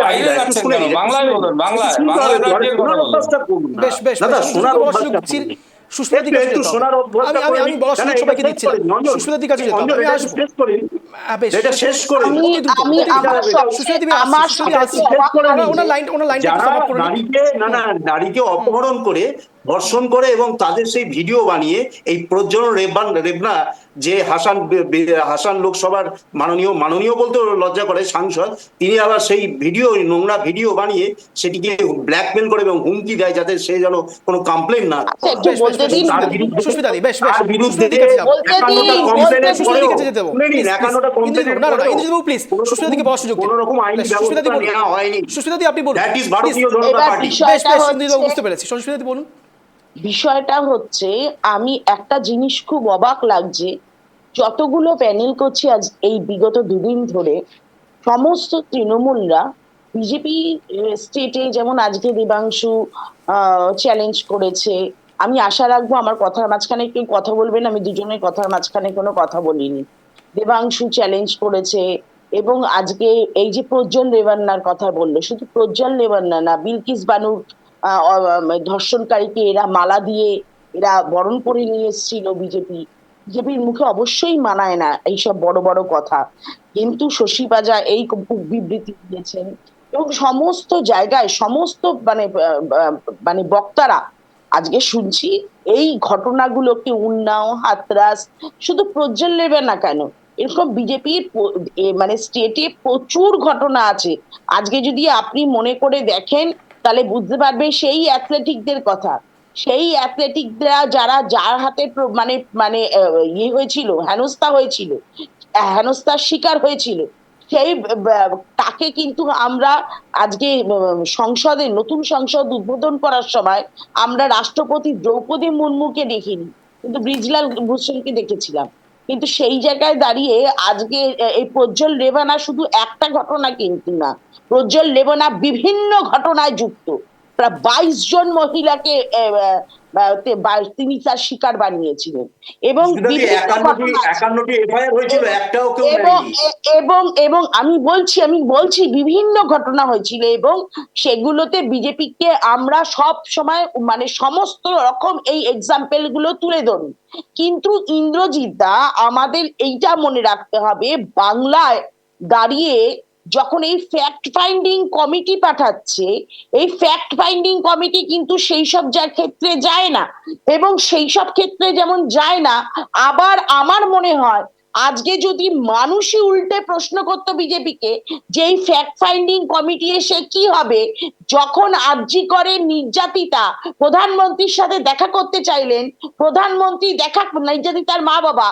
বাইরে যাচ্ছেন কেন? বাংলায় বলুন, বাংলায় রাজ্যের কথা বলুন। বেশ, শোনার সুস্মিতা আমি বলার সুযোগ সবাইকে দিচ্ছি। সুস্মিতা দির কাছে যেতে হবে, আমি আসবো। শেষ করে নারীকে অপহরণ করে ধর্ষণ করে এবং তাদের সেই ভিডিও বানিয়ে এই প্রজ্জ্বলন রেবনা যে হাসান লোকসভার মাননীয় বলতে লজ্জা করে সাংসদ, তিনি আবার সেই নোংরা ভিডিও বানিয়ে সেটিকে ব্ল্যাকমেল করে এবং হুমকি দেয় যাতে সে যেন কোনো কমপ্লেন না আচ্ছা, একটু বলতে দিন। সুস্মিতাদি, বেশ তার বিরুদ্ধে সুস্মিতাদির কাছে যাবো। 51টা কমপ্লেনের সুস্মিতাদির পরেও কাছে যেতে দেবো। শুনে নিন, Please, 51টা কমপ্লেনের না, পরেও ইন্দ্রজিৎ বাবু, প্লিজ সুস্মিতাদিকে বলার সুযোগ দিন। কোনো রকম আইনি সুস্মিতাদি ব্যবস্থা বলুন। নেওয়া হয়নি। সুস্মিতাদি, আপনি বলুন। দ্যাট ইজ Please, ভারতীয় জনতা এবার পার্টি। বেশ বিষয়টা বেশ ইন্দ্রজিৎ বাবু, হচ্ছে- বুঝতে পেরেছি। সুস্মিতাদি বলুন। বিষয়টা হচ্ছে, আমি একটা জিনিস খুব অবাক লাগছে, যতগুলো প্যানেল করছি আজ এই বিগত দুদিন ধরে, সমস্ত তৃণমূলরা বিজেপি স্টেটে, যেমন আজকে দেবাংশু চ্যালেঞ্জ করেছে, আমি আশা রাখবো আমার কথার মাঝখানে কেউ কথা বলবেন, আমি দুজনের কথার মাঝখানে কোনো কথা বলিনি। দেবাংশু চ্যালেঞ্জ করেছে, এবং আজকে এই যে প্রজ্জ্বল রেবান্নার কথা বললো, শুধু প্রজ্জ্বল রেবান্না না, বিলকিস বানুর ধর্ষণকারীকে এরা মালা দিয়ে এরা বরণ করে নিয়ে এসেছিল। বিজেপির মুখে অবশ্যই মানায় না এইসব বড় বড় কথা, কিন্তু শশী পাজা এই বিবৃতি দিয়েছেন, এবং সমস্ত জায়গায় সমস্ত মানে বক্তারা আজকে শুনছি এই ঘটনাগুলোকে, উন্নাও, হাতরাস, শুধু প্রজ্জ্বল নেবে না কেন, এরকম বিজেপির মানে স্টেটে প্রচুর ঘটনা আছে। আজকে যদি আপনি মনে করে দেখেন তাহলে বুঝতে পারবে, সেই অ্যাথলেটিকদের কথা, সেই অ্যাথলেটিকরা যার হাতে মানে মানে ইয়ে হয়েছিল, হেনস্থার শিকার হয়েছিল, সেই তাকে কিন্তু আমরা আজকে সংসদে, নতুন সংসদ উদ্বোধন করার সময় আমরা রাষ্ট্রপতি দ্রৌপদী মুর্মুকে দেখিনি, কিন্তু ব্রিজলাল ভূষণকে দেখেছিলাম। কিন্তু সেই জায়গায় দাঁড়িয়ে আজকে এই প্রজ্জ্বল রেবানা শুধু একটা ঘটনা কিন্তু না, প্রজ্জ্বল রেবানা বিভিন্ন ঘটনায় যুক্ত, প্রায় 22 জন মহিলাকে তিনি তার শিকার বানিয়েছিলেন, এবং বিভিন্ন ঘটনা আছে। 51টি এফআইআর হয়েছিল, একটাও কেউ এবং নেয়নি। এবং এবং আমি বলছি বিভিন্ন ঘটনা হয়েছিল, এবং সেগুলোতে বিজেপিকে আমরা সব সময় মানে সমস্ত রকম এই এক্সাম্পল গুলো তুলে ধরি। কিন্তু ইন্দ্রজিৎ দা, আমাদের এইটা মনে রাখতে হবে, বাংলায় দাঁড়িয়ে যখন এই ফ্যাক্ট ফাইন্ডিং কমিটি পাঠাচ্ছে, এই ফ্যাক্ট ফাইন্ডিং কমিটি কিন্তু সেই সব ক্ষেত্রে যায় না, এবং সেই সব ক্ষেত্রে যেমন যায় না, আবার আমার মনে হয় আজকে যদি মানুষই উল্টে প্রশ্ন করতো বিজেপিকে যে এই ফ্যাক্ট ফাইন্ডিং কমিটি এসে কি হবে, যখন আরজি করে নির্যাতিতা প্রধানমন্ত্রীর সাথে দেখা করতে চাইলেন, প্রধানমন্ত্রী নির্যাতিতার মা বাবা,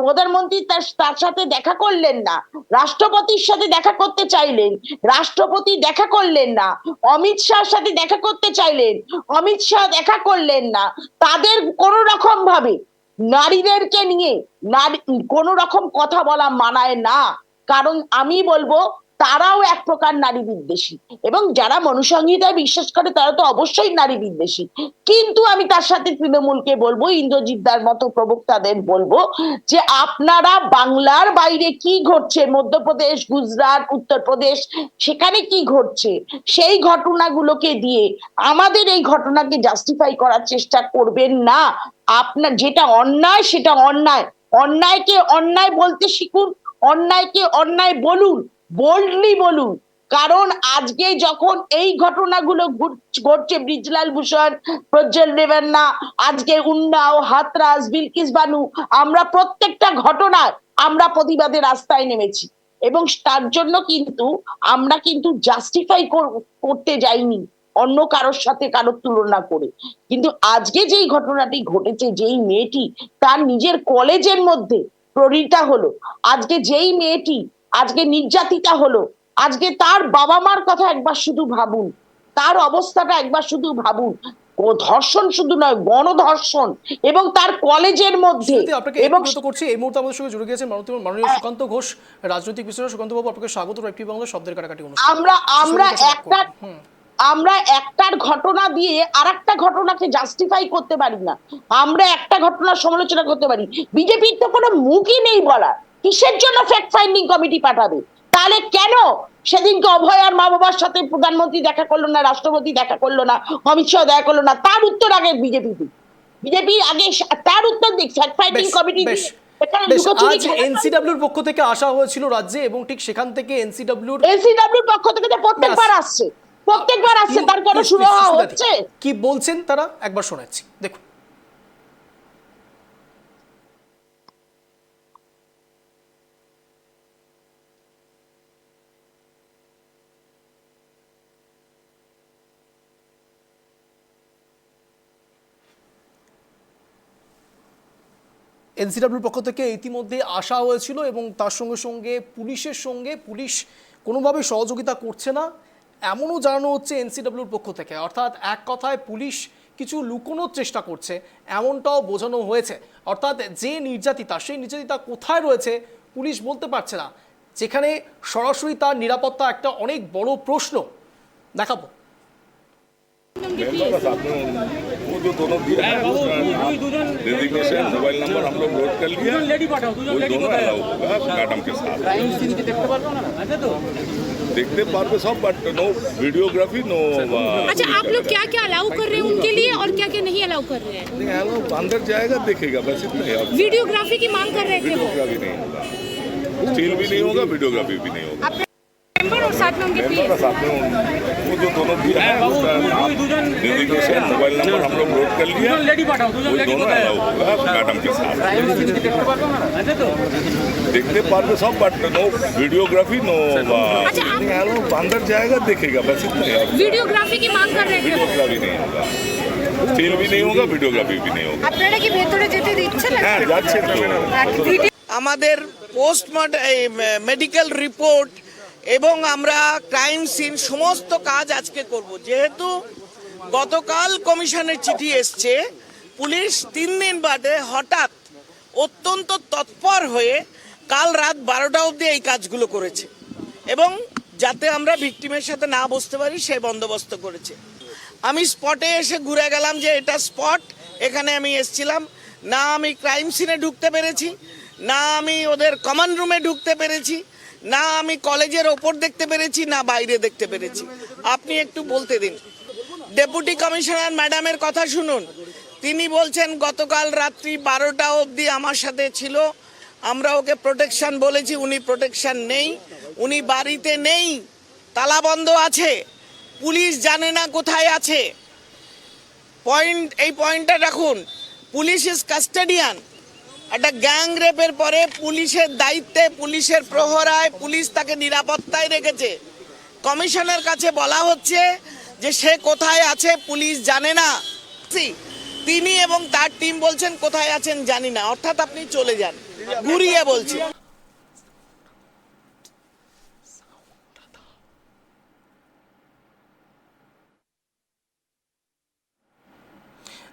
প্রধানমন্ত্রী তার সাথে দেখা করলেন না, রাষ্ট্রপতির সাথে দেখা করতে চাইলেন, রাষ্ট্রপতি দেখা করলেন না, অমিত শাহর সাথে দেখা করতে চাইলেন, অমিত শাহ দেখা করলেন না, তাদের কোন রকম ভাবে নারীদেরকে নিয়ে কোন রকম কথা বলা মানায় না, কারণ আমি বলবো তারাও এক প্রকার নারী বিদ্বেষী, এবং যারা মনুসংহিতায় বিশ্বাস করে তারা তো অবশ্যই নারী বিদ্বেষী। কিন্তু আমি তার সাথে তৃণমূলকে বলবো, ইন্দ্রজিৎদার মতো প্রবক্তাদের বলবো, যে আপনারা বাংলার বাইরে কি ঘটছে, মধ্যপ্রদেশ, গুজরাট, উত্তরপ্রদেশ, সেখানে কি ঘটছে, সেই ঘটনাগুলোকে দিয়ে আমাদের এই ঘটনাকে জাস্টিফাই করার চেষ্টা করবেন না। আপনার যেটা অন্যায় সেটা অন্যায়, অন্যায়কে অন্যায় বলতে শিখুন, অন্যায়কে অন্যায় বলুন, বোল্ডলি বলুন। কারণ আজকে যখন এই ঘটনাগুলো ঘটছে, ব্রিজলাল ভূষণ, প্রজ্জ্বল রেবান্না, আজকে উন্নাও, হাতরাস, বিলকিস বানু, আমরা প্রত্যেকটা ঘটনায় আমরা প্রতিবাদে রাস্তায় নেমেছি, এবং তার জন্য কিন্তু আমরা কিন্তু জাস্টিফাই করতে যাইনি অন্য কারোর সাথে কারোর তুলনা করে। কিন্তু আজকে যেই ঘটনাটি ঘটেছে, যেই মেয়েটি তার নিজের কলেজের মধ্যে প্ররিতা হলো, আজকে যেই মেয়েটি আজকে নির্যাতিতা হলো, আজকে তার বাবা মার কথা একবার শুধু ভাবুন, তার অবস্থাটা একবার শুধু ভাবুন। ও ধর্ষণ শুধু নয়, গণধর্ষণ, এবং তার কলেজের মধ্যে। আপনাকে এবং বিরত করছি, এই মুহূর্তে আমাদের সঙ্গে জুড়ে গিয়েছেন মাননীয় সুকান্ত ঘোষ, রাজনৈতিক বিশ্লেষক। সুকান্ত বাবু, আপনাকে স্বাগত একটি বাংলা শব্দের কাটাকাটি অনুষ্ঠান। আমরা একটার ঘটনা দিয়ে আরেকটা ঘটনাকে জাস্টিফাই করতে পারি না, আমরা একটা ঘটনার সমালোচনা করতে পারি। বিজেপির তো কোনো মুখই নেই বলা, কিসের জন্য ফ্যাক্ট ফাইন্ডিং কমিটি পাঠাবে? তাহলে কেন সেদিনকে অভয়ার মা বাবার সাথে প্রধানমন্ত্রী দেখা করলো না, রাষ্ট্রপতি দেখা করলো না, অমিত শাহ দেখা করলো না? তার উত্তর আগে বিজেপি আগে তার উত্তর দিক, ফ্যাক্ট ফাইন্ডিং কমিটি এনসিডব্লিউর পক্ষ থেকে আসা হয়েছিল রাজ্যে, এবং ঠিক সেখান থেকে এনসিডব্লিউর পক্ষ থেকে প্রত্যেকবার আসছে, প্রত্যেকবার আসছে, তার কোনো সুরাহা হচ্ছে? কি বলছেন তারা একবার শোনাচ্ছি, দেখুন। এনসিডব্লিউর পক্ষ থেকে ইতিমধ্যে আসা হয়েছিল এবং তার সঙ্গে সঙ্গে পুলিশের সঙ্গে পুলিশ কোনোভাবে সহযোগিতা করছে না এমনও জানানো হচ্ছে এনসিডব্লিউর পক্ষ থেকে। অর্থাৎ এক কথায় পুলিশ কিছু লুকোনোর চেষ্টা করছে এমনটাও বোঝানো হয়েছে। অর্থাৎ যে নির্যাতিতা, সেই নির্যাতিতা কোথায় রয়েছে পুলিশ বলতে পারছে না, যেখানে সরাসরি তার নিরাপত্তা একটা অনেক বড় প্রশ্ন। দেখাবো। मेरे साथ में वो जो दोनों दिए हैं डेजिग्नेशन मोबाइल नंबर हम लोग नोट कर लिए, वो दोनों अलाउ होगा मैडम के साथ। देखते पारबे सब, बट नो वीडियोग्राफी नो। अच्छा, आप लोग क्या क्या अलाउ कर रहे हैं उनके लिए और क्या क्या नहीं अलाउ कर रहे हैं? नहीं अलाउ अंदर जाएगा देखेगा, बस इतना ही। वीडियोग्राफी की मांग कर रहे थे वो। वीडियोग्राफी नहीं होगा, स्टील भी नहीं होगा, वीडियोग्राफी भी नहीं होगा। मेंबर और साथ में उनके मेरे साथ में वो जो दोनों दिए हैं डेजिग्नेशन मोबाइल नंबर हम लोग नोट कर लिए, वो दोनों अलाउ होगा मैडम के साथ। देखते पारबे सब, बट नो वीडियोग्राफी नो। अच्छा, नहीं अलाउ अंदर जाएगा देखेगा, बस इतना ही। वीडियोग्राफी की मांग कर रहे थे वो। वीडियोग्राफी नहीं होगा, स्टील भी नहीं होगा, वीडियोग्राफी भी नहीं होगा। আপনারা কি ভেতরে যেতে দিচ্ছে না? হ্যাঁ যাচ্ছে তো। আমাদের মেডিকেল রিপোর্ট এবং আমরা ক্রাইম সিন সমস্ত কাজ আজকে করব। যেহেতু গতকাল কমিশনের চিঠি এসছে, পুলিশ 3 দিন বাদে হঠাৎ অত্যন্ত তৎপর হয়ে কাল রাত 12টা অবধি এই কাজগুলো করেছে এবং যাতে আমরা ভিকটিমের সাথে না বসতে পারি সেই বন্দোবস্ত করেছে। আমি স্পটে এসে ঘুরে গেলাম যে এটা স্পট, এখানে আমি এসেছিলাম না, আমি ক্রাইম সিনে ঢুকতে পেরেছি না, আমি ওদের কমন রুমে ঢুকতে পেরেছি না, আমি কলেজের ওপর দেখতে পেরেছি না বাইরে দেখতে পেরেছি। আপনি একটু বলতে দিন। ডেপুটি কমিশনার ম্যাডামের কথা শুনুন, তিনি বলছেন গতকাল রাত্রি 12টা অবধি আমার সাথে ছিল, আমরা ওকে প্রোটেকশন বলেছি, উনি প্রোটেকশন নেই, উনি বাড়িতে নেই, তালাবন্ধ আছে, পুলিশ জানে না কোথায় আছে। এই পয়েন্টটা রাখুন, পুলিশ ইজ কাস্টোডিয়ান। একটা গ্যাং রেপের পরে পুলিশের দায়িত্বে, পুলিশের প্রহরায়, পুলিশ তাকে নিরাপত্তায় রেখেছে। কমিশনের কাছে বলা হচ্ছে যে সে কোথায় আছে পুলিশ জানে না, তিনি এবং তার টিম বলছেন কোথায় আছেন জানি না। অর্থাৎ আপনি চলে যান, ঘুরিয়ে বলছি।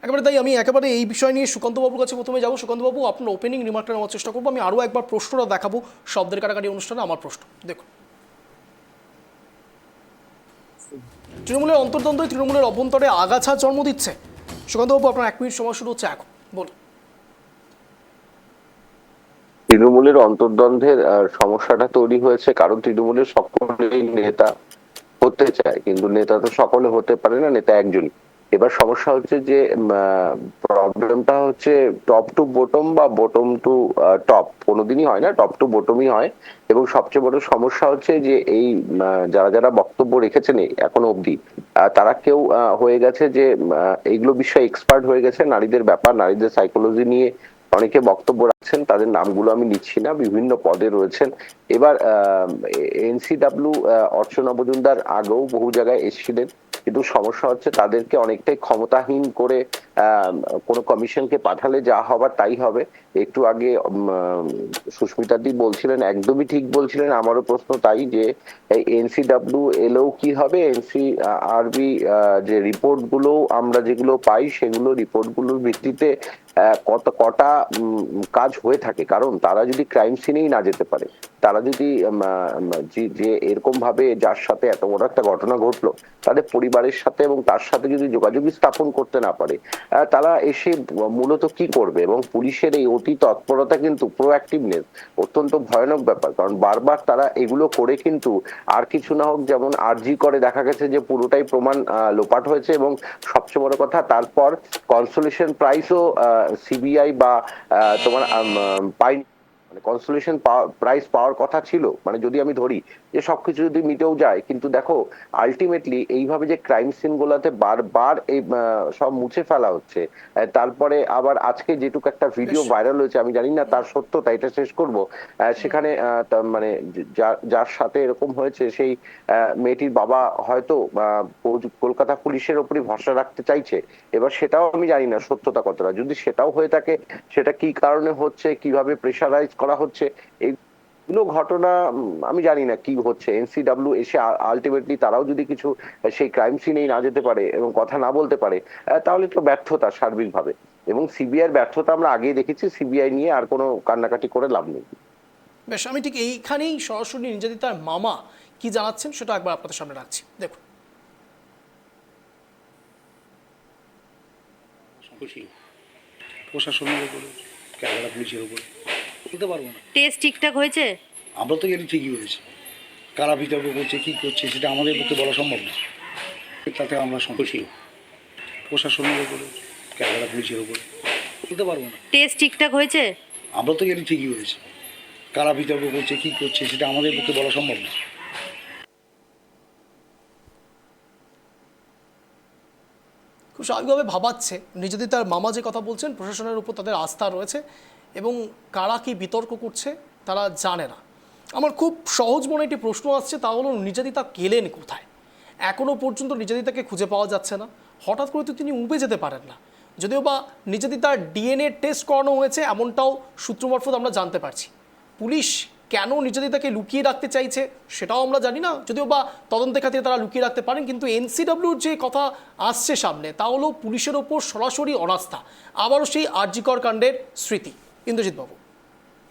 একেবারে তাই, আমি একেবারে এই বিষয় নিয়ে সুকান্তবাবুর কাছে প্রথমে যাবো। সুকান্তবাবু, আপনার ওপেনিং রিমার্কটা নেওয়ার চেষ্টা করবো। আমি আরও একবার প্রশ্নটা দেখাবো শব্দের কাটাকাটি অনুষ্ঠানে। আমার প্রশ্ন দেখুন, তৃণমূলের অন্তর্দ্বন্দ্ব তৃণমূলের অভ্যন্তরে আগাছা জন্ম দিচ্ছে। সুকান্তবাবু, আপনার 1 মিনিট সময় শুরু হচ্ছে এখন, বলুন। তৃণমূলের অন্তর্দ্বন্দ্বের সমস্যাটা তৈরি হয়েছে কারণ তৃণমূলের সকলেই নেতা হতে চায়, কিন্তু নেতা তো সকলে হতে পারে না, নেতা একজনই। এবার সমস্যা হচ্ছে যে প্রবলেমটা হচ্ছে টপ টু বটম বা বটম টু টপ, কোনোদিনই হয় না, টপ টু বটমই হয়। এবং সবচেয়ে বড় সমস্যা হচ্ছে যে এই যারা যারা বক্তব্য রেখেছেন এখনো অব্দি, তারা কেউ হয়ে গেছে যে এইগুলো বিষয়ে এক্সপার্ট হয়ে গেছে, নারীদের ব্যাপার, নারীদের সাইকোলজি নিয়ে অনেকে বক্তব্য রাখছেন, তাদের নামগুলো আমি নিচ্ছি না, বিভিন্ন পদে রয়েছেন। এবার এনসিডব্লিউ অর্চনা মজুমদার আগেও বহু জায়গায় এসেছিলেন, কিন্তু সমস্যা হচ্ছে তাদেরকে অনেকটাই ক্ষমতাহীন করে কোনো কমিশনকে পাঠালে যা হবার তাই হবে। একটু আগে সুস্মিতাদি বলছিলেন, একদমই ঠিক বলছিলেন, আমারও প্রশ্ন তাই যে এনসিডব্লিউ এলেও কি হবে, এনসিআরবি যে রিপোর্ট গুলো আমরা যেগুলো পাই সেগুলো রিপোর্টগুলোর ভিত্তিতে কটা কাজ হয়ে থাকে। কারণ তারা যদি ক্রাইম সিনেই না যেতে পারে, তারা যদি যে এরকম ভাবে যার সাথে এত বড় একটা ঘটনা ঘটলো তাদের পরিবারের সাথে এবং তার সাথে যদি যোগাযোগ স্থাপন করতে না পারে, তারা এসে মূলত কি করবে? এবং পুলিশের এই অতি তৎপরতা কিন্তু প্রোঅ্যাক্টিভনেস অত্যন্ত ভয়ানক ব্যাপার, কারণ বারবার তারা এগুলো করে কিন্তু আর কিছু না হোক, যেমন আরজি করে দেখা গেছে যে পুরোটাই প্রমাণ লোপাট হয়েছে এবং সবচেয়ে বড় কথা তারপর কনসোলেশন প্রাইসও সিবিআই বা তোমার পাই, কনসোলেশন প্রাইস পাওয়ার কথা ছিল। মানে যদি আমি ধরি যে সবকিছু যদি মিটেও যায়, কিন্তু দেখো আলটিমেটলি এইভাবে যে ক্রাইম সিন গুলাতে বারবার এই সব মুছে ফেলা হচ্ছে, তারপরে আবার আজকে যেটুকু একটা ভিডিও ভাইরাল হয়েছে, আমি জানি না তার সত্যতা, এটা শেষ করব, সেখানে মানে যার সাথে এরকম হয়েছে সেই মেয়েটির বাবা হয়তো কলকাতা পুলিশের উপরই ভরসা রাখতে চাইছে। এবার সেটাও আমি জানি না সত্যতা কতটা, যদি সেটাও হয়ে থাকে সেটা কি কারণে হচ্ছে, কিভাবে প্রেশারাইজ করা হচ্ছে, এগুলো ঘটনা আমি জানি না কি হচ্ছে। এনসিডব্লিউ এসে আলটিমেটলি তারাও যদি কিছু সেই ক্রাইম সিনেই না যেতে পারে এবং কথা না বলতে পারে, তাহলে তো ব্যর্থতা সার্বিকভাবে। এবং সিবিআই এর ব্যর্থতা আমরা আগেই দেখেছি, সিবিআই নিয়ে আর কোনো কান্নাকাটি করে লাভ নেই। বেশ, আমি ঠিক এইখানেই সরাসরি নির্যাতিতার মামা কি জানাচ্ছেন সেটা একবার আপনাদের সামনে রাখছি, দেখুন। খুশি প্রশাসনের উপরে, ক্যামেরা পুলিশের উপরে বলতে পারবো না। টেস্ট ঠিকঠাক হয়েছে? আমরা তো জানি ঠিকই হয়েছে, কারা বিতর্ক করছে কী করছে সেটা আমাদের পক্ষে বলা সম্ভব না, তাতে আমরা খুশি প্রশাসনের উপরে, ক্যামেরা পুলিশের উপরে বলতে পারবো না। টেস্ট ঠিকঠাক হয়েছে? আমরা তো জানি ঠিকই হয়েছে, কারা বিতর্ক করছে কী করছে সেটা আমাদের পক্ষে বলা সম্ভব না। খুব স্বাভাবিকভাবে ভাবাচ্ছে নির্যাতিতার মামা যে কথা বলছেন, প্রশাসনের উপর তাদের আস্থা রয়েছে এবং কারা কি বিতর্ক করছে তারা জানে না। আমার খুব সহজ মনে একটি প্রশ্ন আসছে, তা হলো নির্যাতিতা গেলেন কোথায়? এখনও পর্যন্ত নির্যাতিতাকে খুঁজে পাওয়া যাচ্ছে না। হঠাৎ করে তো তিনি উবে যেতে পারেন না, যদিও বা নির্যাতিতার ডিএনএ টেস্ট করানো হয়েছে এমনটাও সূত্র মারফত আমরা জানতে পারছি। পুলিশ কেন নির্যাতিতাকে লুকিয়ে রাখতে চাইছে সেটাও আমরা জানি না, যদিও বা তদন্তের খাতিরে তারা লুকিয়ে রাখতে পারেন। কিন্তু এনসিডব্লিউর যে কথা আসছে সামনে, তা হলো পুলিশের ওপর সরাসরি অনাস্থা, আবারও সেই আরজিকর কাণ্ডের স্মৃতি। ইন্দ্রজিৎ বাবু,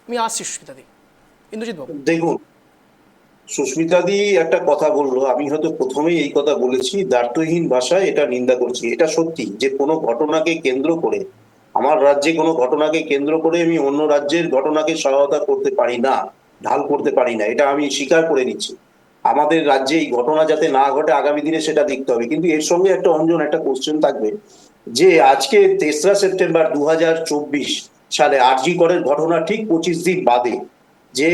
আমি আসছি সুস্মিতাদি। ইন্দ্রজিৎ বাবু, দেখুন, সুস্মিতাদি একটা কথা বললো, আমি হয়তো প্রথমেই এই কথা বলেছি, দ্ব্যর্থহীন ভাষায় এটা নিন্দা করছি। এটা সত্যি যে কোনো ঘটনাকে কেন্দ্র করে, আমার রাজ্যে কোনো ঘটনাকে কেন্দ্র করে আমি অন্য রাজ্যের ঘটনাকে সহায়তা করতে পারি না, ঢাল করতে পারি না, এটা আমি স্বীকার করে নিচ্ছি। আমাদের রাজ্যে এই ঘটনা যাতে না ঘটে আগামী দিনে সেটা দেখতে হবে। কিন্তু এর সঙ্গে একটা অঞ্জন একটা কোশ্চেন থাকবে যে আজকে 3রা সেপ্টেম্বর 2024 সালে আরজি করের ঘটনা ঠিক 25 দিন বাদে যে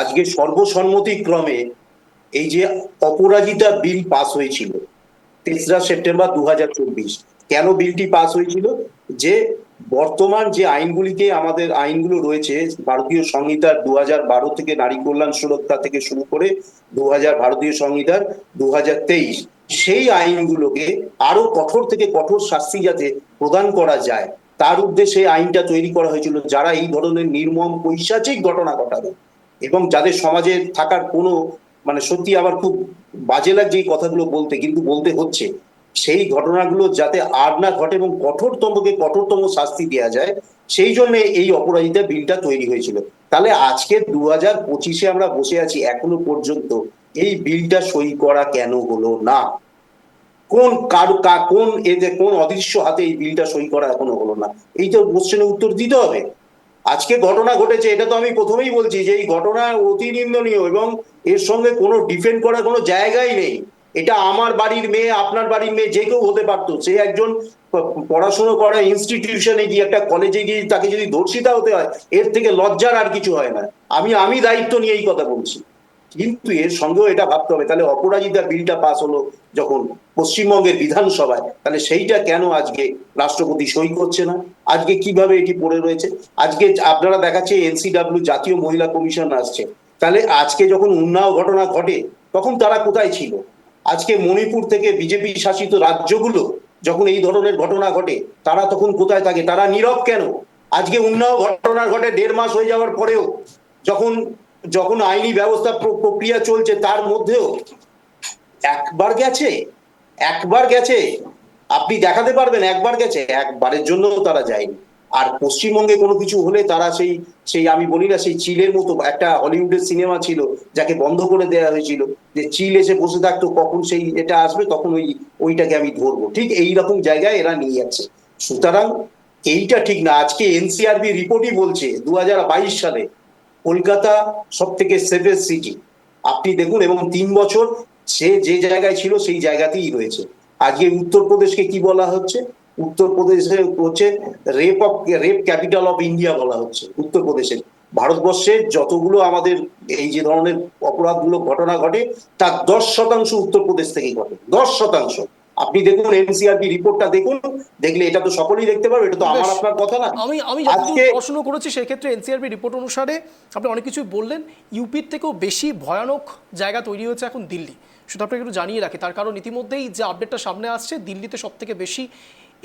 আজকে সর্বসম্মতিক্রমে এই যে অপরাজিতা বিল পাস হয়েছিল 3রা সেপ্টেম্বর 2024, কেন বিলটি পাস হয়েছিল? যে বর্তমান যে আইনগুলিকে, আমাদের আইনগুলো রয়েছে ভারতীয় সংহিতার 2012 থেকে নারী কল্যাণ সুরক্ষা থেকে শুরু করে 2000 ভারতীয় সংহিতার 2023, সেই আইনগুলোকে আরো কঠোর থেকে কঠোর শাস্তি যাতে প্রদান করা যায় তার উদ্দেশ্যে আইনটা তৈরি করা হয়েছিল। যারা এই ধরনের নির্মম পৈশাচিক ঘটনা ঘটাবে এবং যাদের সমাজে থাকার কোনো মানে সত্যি আবার খুব বাজে লাগছে এই কথাগুলো বলতে, কিন্তু বলতে হচ্ছে, সেই ঘটনাগুলো যাতে আর না ঘটে এবং কঠোরতম শাস্তি দেওয়া যায়, সেই জন্য এই অপরাজিতা বিলটা তৈরি হয়েছিল। তাহলে আজকে 2025-এ আমরা বসে আছি, এখনো পর্যন্ত এই বিলটা সই করা কেন হলো না? কোন অদৃশ্য হাতে এই বিলটা সই করা এখনো হলো না? এইটা কোশ্চেনের উত্তর দিতে হবে। আজকে ঘটনা ঘটেছে, এটা তো আমি প্রথমেই বলছি যে এই ঘটনা অতি নিন্দনীয় এবং এর সঙ্গে কোনো ডিফেন্ড করার কোনো জায়গাই নেই। এটা আমার বাড়ির মেয়ে, আপনার বাড়ির মেয়ে, যে কেউ হতে পারতো। সে একজন পড়াশোনা করা ইনস্টিটিউশনে গিয়ে, একটা কলেজে গিয়ে তাকে যদি ধর্ষিতা হতে হয়, এর থেকে লজ্জার আর কিছু হয় না। আমি দায়িত্ব নিয়ে এই কথা বলছি। কিন্তু এর সঙ্গেও এটা ভাবতে হবে, তাহলে অপরাজিতা বিলটা পাস হলো যখন পশ্চিমবঙ্গের বিধানসভায়, তাহলে সেইটা কেন আজকে রাষ্ট্রপতি সই করছে না? আজকে কিভাবে এটি পড়ে রয়েছে? আজকে আপনারা দেখাচ্ছে এনসিডব্লিউ জাতীয় মহিলা কমিশন আসছে, তাহলে আজকে যখন উন্নাও ঘটনা ঘটে তখন তারা কোথায় ছিল? আজকে মণিপুর থেকে বিজেপি শাসিত রাজ্যগুলো যখন এই ধরনের ঘটনা ঘটে তারা তখন কোথায় থাকে? তারা নীরব কেন? আজকে উন্নাও ঘটনা ঘটে 1.5 মাস হয়ে যাওয়ার পরেও, যখন আইনি ব্যবস্থা প্রক্রিয়া চলছে, তার মধ্যেও একবার গেছে আপনি দেখাতে পারবেন? একবার গেছে? একবারের জন্য তারা যায়নি। আর পশ্চিমবঙ্গে কোনো কিছু হলে তারা সেই আমি বলি না, সেই চিলের মতো, একটা হলিউডের সিনেমা ছিল যাকে বন্ধ করে দেওয়া হয়েছিল, যে চিল এসে বসে থাকতো, কখন সেই এটা আসবে তখন ওইটাকে আমি ধরবো, ঠিক এই রকম জায়গায় এরা নিয়ে যাচ্ছে। সুতরাং এইটা ঠিক না। আজকে এনসিআরবি রিপোর্টই বলছে 2022 সালে কলকাতা সব থেকে সেফেস্ট সিটি, আপনি দেখুন, এবং 3 বছর সে যে জায়গায় ছিল সেই জায়গাতেই রয়েছে। আজকে উত্তরপ্রদেশকে কি বলা হচ্ছে? উত্তরপ্রদেশে হচ্ছে রেপ ক্যাপিটাল অফ ইন্ডিয়া বলা হচ্ছে উত্তরপ্রদেশের। ভারতবর্ষের যতগুলো আমাদের এই যে ধরনের অপরাধগুলো ঘটনা ঘটে তার 10% উত্তরপ্রদেশ থেকেই ঘটে, 10%। আপনি দেখুন এনসিআরবি রিপোর্টটা দেখুন, দেখলে এটা তো সকলেই দেখতে পারবে, এটা তো আমার বেশ। আপনার কথা না। আমি যতদূর আজকে পড়াশুনো করেছি সেক্ষেত্রে এনসিআরবি রিপোর্ট অনুসারে আপনি অনেক কিছুই বললেন, ইউপির থেকেও বেশি ভয়ানক জায়গা তৈরি হয়েছে এখন দিল্লি। সেটা আপনাকে একটু জানিয়ে রাখি, তার কারণ ইতিমধ্যেই যে আপডেটটা সামনে আসছে, দিল্লিতে সব থেকে বেশি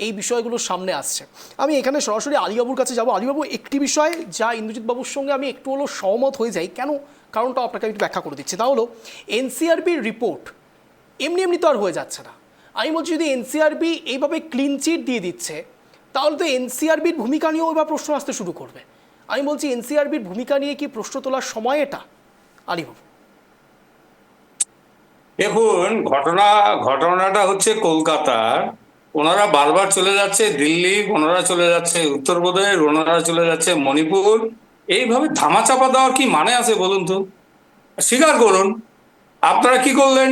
এই বিষয়গুলো সামনে আসছে। আমি এখানে সরাসরি আলিবাবুর কাছে যাব। আলিবাবু, একটি বিষয় যা ইন্দ্রজিৎ বাবুর সঙ্গে আমি একটু হলেও সহমত হয়ে যাই, কেন কারণটা আপনাকে আমি একটু ব্যাখ্যা করে দিচ্ছি। তা হলো এনসিআরবির রিপোর্ট এমনি তো আর হয়ে যাচ্ছে না। আমি বলছি যদি এনসিআরবি এইভাবে ক্লিন চিট দিয়ে দিচ্ছে, তাহলে তো এনসিআরবির ভূমিকা নিয়েও এবার প্রশ্ন আসতে শুরু করবে। আমি বলছি এনসিআরবির ভূমিকা নিয়ে কি প্রশ্ন তোলার সময় এটা? আলিবাবু, দেখুন, ঘটনাটা হচ্ছে কলকাতার। ওনারা বারবার চলে যাচ্ছে দিল্লি, ওনারা চলে যাচ্ছে উত্তরপ্রদেশ, ওনারা চলে যাচ্ছে মণিপুর। এইভাবে ধামাচাপা দেওয়ার কি মানে আছে বলুন তো? স্বীকার করুন, আপনারা কি করলেন?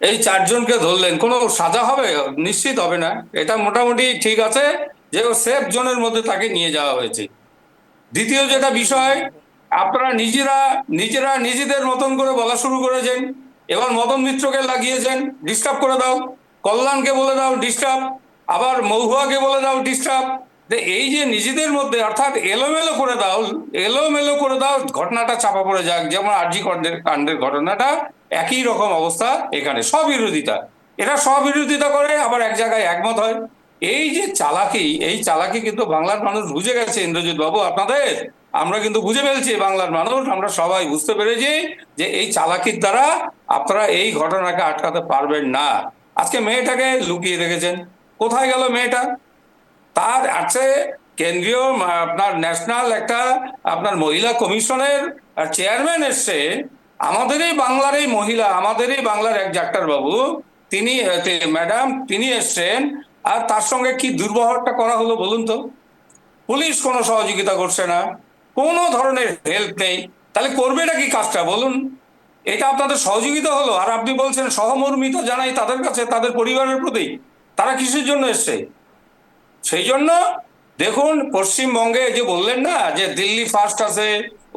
এই 4 জনকে ধরলেন, কোনো সাজা হবে? নিশ্চিত হবে না। এটা মোটামুটি ঠিক আছে যে ও সেফ জোনের মধ্যে তাকে নিয়ে যাওয়া হয়েছে। দ্বিতীয় যেটা বিষয়, আপনারা নিজেরা নিজেদের মতন করে বলা শুরু করেছেন। এবার মদন মিত্রকে লাগিয়েছেন, ডিস্টার্ব করে দাও, কল্যাণকে বলে দাও ডিস্টার্ব, আবার মহুয়াকে বলে দাও ডিস্টার্ব। এই যে নিজেদের মধ্যে অর্থাৎ এলোমেলো করে দাও, ঘটনাটা চাপা পড়ে যাক। যেমন আরজি কাণ্ডের ঘটনাটা একই রকম অবস্থা এখানে, এরা স্ববিরোধিতা করে, আবার এক জায়গায় একমত হয়। এই যে এই চালাকি কিন্তু বাংলার মানুষ বুঝে গেছে ইন্দ্রজিৎ বাবু আপনাদের। আমরা কিন্তু বুঝে ফেলছি, বাংলার মানুষ আমরা সবাই বুঝতে পেরেছি যে এই চালাকির দ্বারা আপনারা এই ঘটনাকে আটকাতে পারবেন না। আজকে মেয়েটাকে লুকিয়ে রেখেছেন, কোথায় গেল মেয়েটা? তার আছে কেন্দ্রীয় আপনার ন্যাশনাল একটা আপনার মহিলা কমিশনের চেয়ারম্যান এসছে, আমাদেরই বাংলার এক ডাক্তার বাবু, ম্যাডাম তিনি এসছেন, আর তার সঙ্গে কি দুর্ব্যবহারটা করা হলো বলুন তো? পুলিশ কোনো সহযোগিতা করছে না, কোনো ধরনের হেল্প নেই। তাহলে করবেটা কি কাজটা বলুন? এটা আপনাদের সহযোগিতা হলো? আর আপনি বলছেন সহমর্মিতা জানাই তাদের কাছে, তাদের পরিবারের প্রতি। তারা কিসের জন্য এসছে? সেই জন্য দেখুন, পশ্চিমবঙ্গে যে বললেন না যে দিল্লি ফার্স্ট আছে,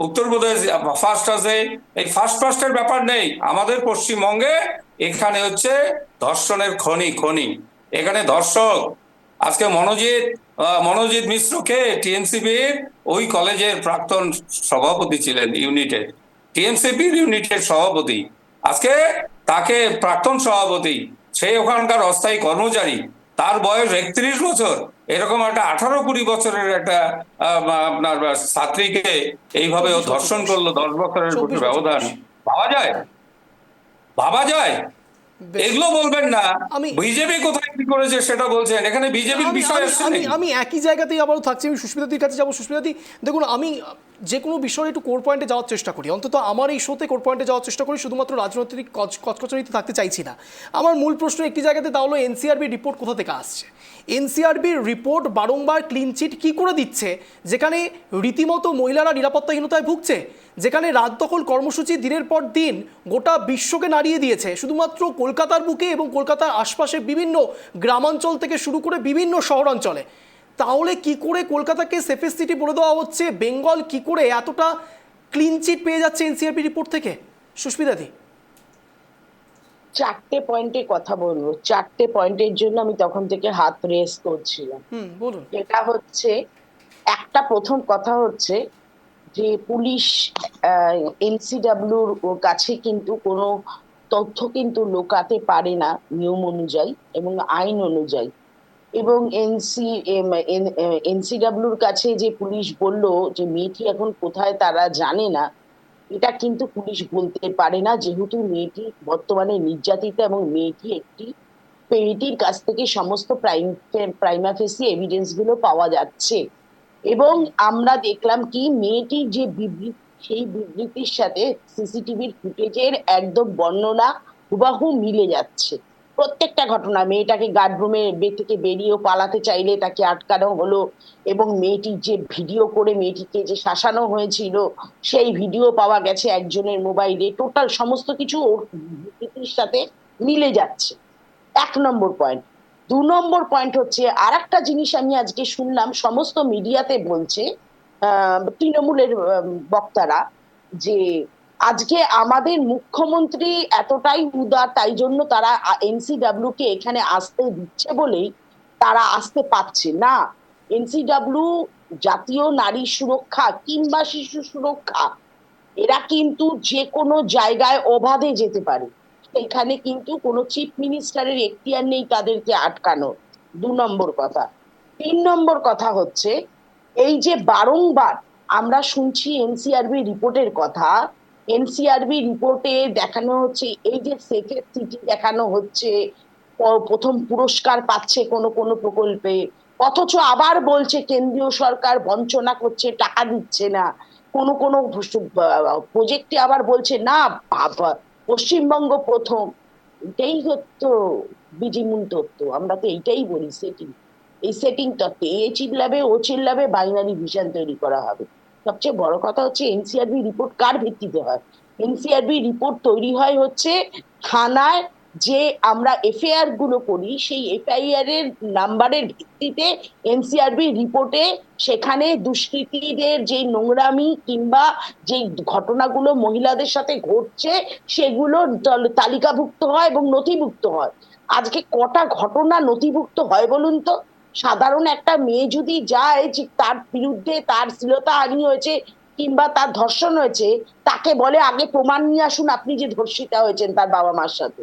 উত্তরপ্রদেশ ফার্স্ট আছে, এই ফার্স্টের ব্যাপার নেই আমাদের পশ্চিমবঙ্গে। এখানে হচ্ছে ধর্ষণের খনি, এখানে ধর্ষক। আজকে মনোজিৎ মিশ্রকে টিএমসিপির ওই কলেজের প্রাক্তন সভাপতি ছিলেন, টিএমসিপির ইউনিটের সভাপতি, আজকে তাকে প্রাক্তন সভাপতি, সে ওখানকার অস্থায়ী কর্মচারী, তার বয়স 31 বছর। এরকম একটা 18-20 বছরের একটা আপনার ছাত্রীকে এইভাবে ও ধর্ষণ করলো, 10 বছরের ব্যবধান। ভাবা যায়? এগুলো বলবেন না। বিজেপি কোথায় কি করেছে সেটা বলছেন, এখানে বিজেপির বিষয় আসছে। আমি একই জায়গাতেই আবারও থাকছি। আমি সুস্মিতাদির কাছে যাবো। সুস্মিতাদি, দেখুন, আমি যে কোনো বিষয়ে একটু কোর পয়েন্টে যাওয়ার চেষ্টা করি, অন্তত আমার এই শোতে কোর পয়েন্টে যাওয়ার চেষ্টা করি, শুধুমাত্র রাজনৈতিক কচকচানিতে থাকতে চাইছি না। আমার মূল প্রশ্ন একটি জায়গাতে, তা হলো এনসিআরবি রিপোর্ট কোথা থেকে আসছে? এনসিআরবির রিপোর্ট বারংবার ক্লিন চিট কী করে দিচ্ছে, যেখানে রীতিমতো মহিলারা নিরাপত্তাহীনতায় ভুগছে, যেখানে রাত দখল কর্মসূচি দিনের পর দিন গোটা বিশ্বকে নাড়িয়ে দিয়েছে, শুধুমাত্র কলকাতার বুকে এবং কলকাতার আশপাশে বিভিন্ন গ্রামাঞ্চল থেকে শুরু করে বিভিন্ন শহরাঞ্চলে। তাহলে কি করে কলকাতাকে সেফেস্ট সিটি বলে দেওয়া হচ্ছে? বেঙ্গল কি করে এতটা ক্লিন চিট পেয়ে যাচ্ছে এনসিআরবি রিপোর্ট থেকে? সুস্মিতাদি, 4টে পয়েন্টে কথা বলবো। 4টে পয়েন্টের জন্য আমি তখন থেকে হাত রেস করছিলাম। বলুন। এটা হচ্ছে একটা, প্রথম কথা হচ্ছে যে পুলিশ এনসিডাব্লিউর কাছে কিন্তু কোনো তথ্য কিন্তু লোকাতে পারে না নিয়ম অনুযায়ী এবং আইন অনুযায়ী। এবং এনসিডাব্লিউর কাছে যে পুলিশ বলল যে মেয়েটি এখন কোথায় তারা জানে না, এটা কিন্তু পুলিশ বলতে পারে না, যেহেতু মেয়েটি বর্তমানে নির্যাতিতা এবং মেয়েটির কাছ থেকে সমস্ত প্রাইমা ফেসি এভিডেন্স গুলো পাওয়া যাচ্ছে। এবং আমরা দেখলাম কি মেয়েটির যে বিবৃতি, সেই বিবৃতির সাথে সিসিটিভির ফুটেজের একদম বর্ণনা হুবাহু মিলে যাচ্ছে। প্রত্যেকটা ঘটনা, মেয়েটাকে গার্ডরুমে থেকে বেরিয়েও পালাতে চাইলে তাকে আটকানো হলো, এবং মেয়েটির যে ভিডিও করে মেয়েটিকে যে শাসানো হয়েছিল সেই ভিডিও পাওয়া গেছে একজনের মোবাইলে। টোটাল সমস্ত কিছু ওর বিবৃতির সাথে মিলে যাচ্ছে। 1 নম্বর পয়েন্ট। 2 নম্বর পয়েন্ট হচ্ছে আর একটা জিনিস আমি আজকে শুনলাম সমস্ত মিডিয়াতে বলছে, তৃণমূলের বক্তারা, যে আজকে আমাদের মুখ্যমন্ত্রী এতটাই উদার, তাই জন্য তারা এনসিডব্লিউ কে এখানে আসতে দিচ্ছে বলেই তারা আসতে পারছে না। এনসিডব্লিউ জাতীয় নারী সুরক্ষা কিংবা শিশু সুরক্ষা, এরা কিন্তু যে কোনো জায়গায় অবাধে যেতে পারে, এখানে কিন্তু কোনো চিফ মিনিস্টারের এখতিয়ার নেই তাদেরকে আটকানো। 2 নম্বর কথা। 3 নম্বর কথা হচ্ছে, এই যে বারংবার আমরা শুনছি এনসিআরবি রিপোর্টের কথা, এনসিআরবি রিপোর্টে দেখানো হচ্ছে এই যে সেফের সিটি দেখানো হচ্ছে, প্রথম পুরস্কার পাচ্ছে কোনো কোনো প্রকল্পে, অথচ আবার বলছে কেন্দ্রীয় সরকার বঞ্চনা করছে, টাকা দিচ্ছে না। কোনো কোনো প্রজেক্টে আবার বলছে না পশ্চিমবঙ্গ প্রথম। এটাই হচ্ছে বিজিমূল তত্ত্ব, আমরা তো এইটাই বলি সেটিং। এই সেটিং তত্ত্ব, এ চিল্লাবে ও চিল্লাবে, বাইনারি ভিশন তৈরি করা হবে। সবচেয়ে বড় কথা হচ্ছে এনসিআরবি রিপোর্ট কার ভিত্তিতে হয়? এনসিআরবি রিপোর্ট তৈরি হয় হচ্ছে থানায় যে আমরা এফআইআর গুলো করি, সেই এফআইআর এর নাম্বারের ভিত্তিতে এনসিআরবি রিপোর্টে সেখানে দুষ্কৃতীদের যে নোংরামি কিংবা যে ঘটনাগুলো মহিলাদের সাথে ঘটছে সেগুলো তালিকাভুক্ত হয় এবং নথিভুক্ত হয়। আজকে কটা ঘটনা নথিভুক্ত হয় বলুন তো? সাধারণ একটা মেয়ে যদি যায় যে তার বিরুদ্ধে তার শ্লীলতাহানি হয়েছে কিংবা তার ধর্ষণ হয়েছে, তাকে বলে আগে প্রমাণ নিয়ে আসুন আপনি যে ধর্ষিতা হয়েছেন তার বাবা মার সাথে।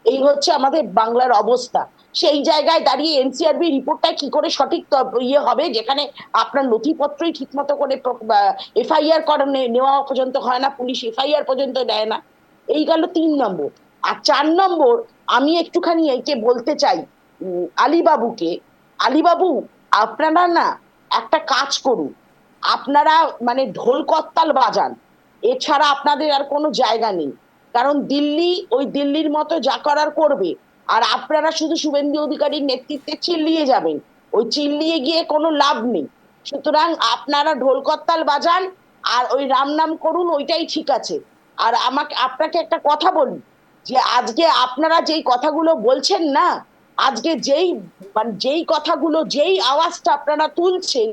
এই হচ্ছে আমাদের বাংলার অবস্থা। সেই জায়গায় দাঁড়িয়ে এনসিআরবি রিপোর্টটা কি করে সঠিক ইয়ে হবে, যেখানে আপনার নথিপত্রই ঠিক মতো করে এফআইআর নেওয়া পর্যন্ত হয় না, পুলিশ এফআইআর পর্যন্ত দেয় না। এই গেল 3 নম্বর। আর 4 নম্বর, আমি একটুখানি এইকে বলতে চাই আলীবাবুকে, আলীবাবু আপনারা না একটা কাজ করুন, আপনারা মানে ঢোল করতাল বাজান, এছাড়া আপনাদের আর কোনো জায়গা নেই। কারণ দিল্লি ওই দিল্লির মতো যা করার করবে, আর আপনারা শুধু শুভেন্দু অধিকারীর নেতৃত্বে চিল্লিয়ে যাবেন, ওই চিল্লিয়ে গিয়ে কোনো লাভ নেই। সুতরাং আপনারা ঢোল করতাল বাজান আর ওই রাম নাম করুন, ওইটাই ঠিক আছে। আর আপনাকে একটা কথা বলি, যে আজকে আপনারা যেই কথাগুলো বলছেন না, আজকে যেই কথাগুলো, যেই আওয়াজটা আপনারা তুলছেন,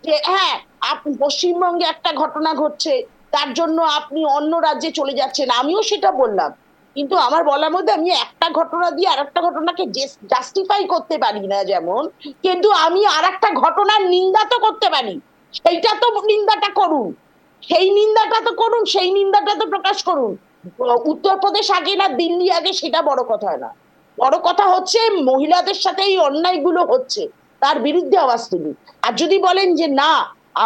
যে হ্যাঁ আপনি পশ্চিমবঙ্গে একটা ঘটনা ঘটছে তার জন্য আপনি অন্য রাজ্যে চলে যাচ্ছেন, আমিও সেটা বললাম, কিন্তু আমার বলার মধ্যে আমি একটা ঘটনা দিয়ে আর একটা ঘটনাকে জাস্টিফাই করতে পারি না যেমন, কিন্তু আমি আর একটা ঘটনার নিন্দা তো করতে পারি। সেইটা তো নিন্দাটা করুন, সেই নিন্দাটা তো করুন, সেই নিন্দাটা তো প্রকাশ করুন। উত্তরপ্রদেশ আগে না দিল্লি আগে সেটা বড় কথা না, বড় কথা হচ্ছে মহিলাদের সাথে এই অন্যায়গুলো হচ্ছে তার বিরুদ্ধে আওয়াজ তুলুন। আর যদি বলেন যে না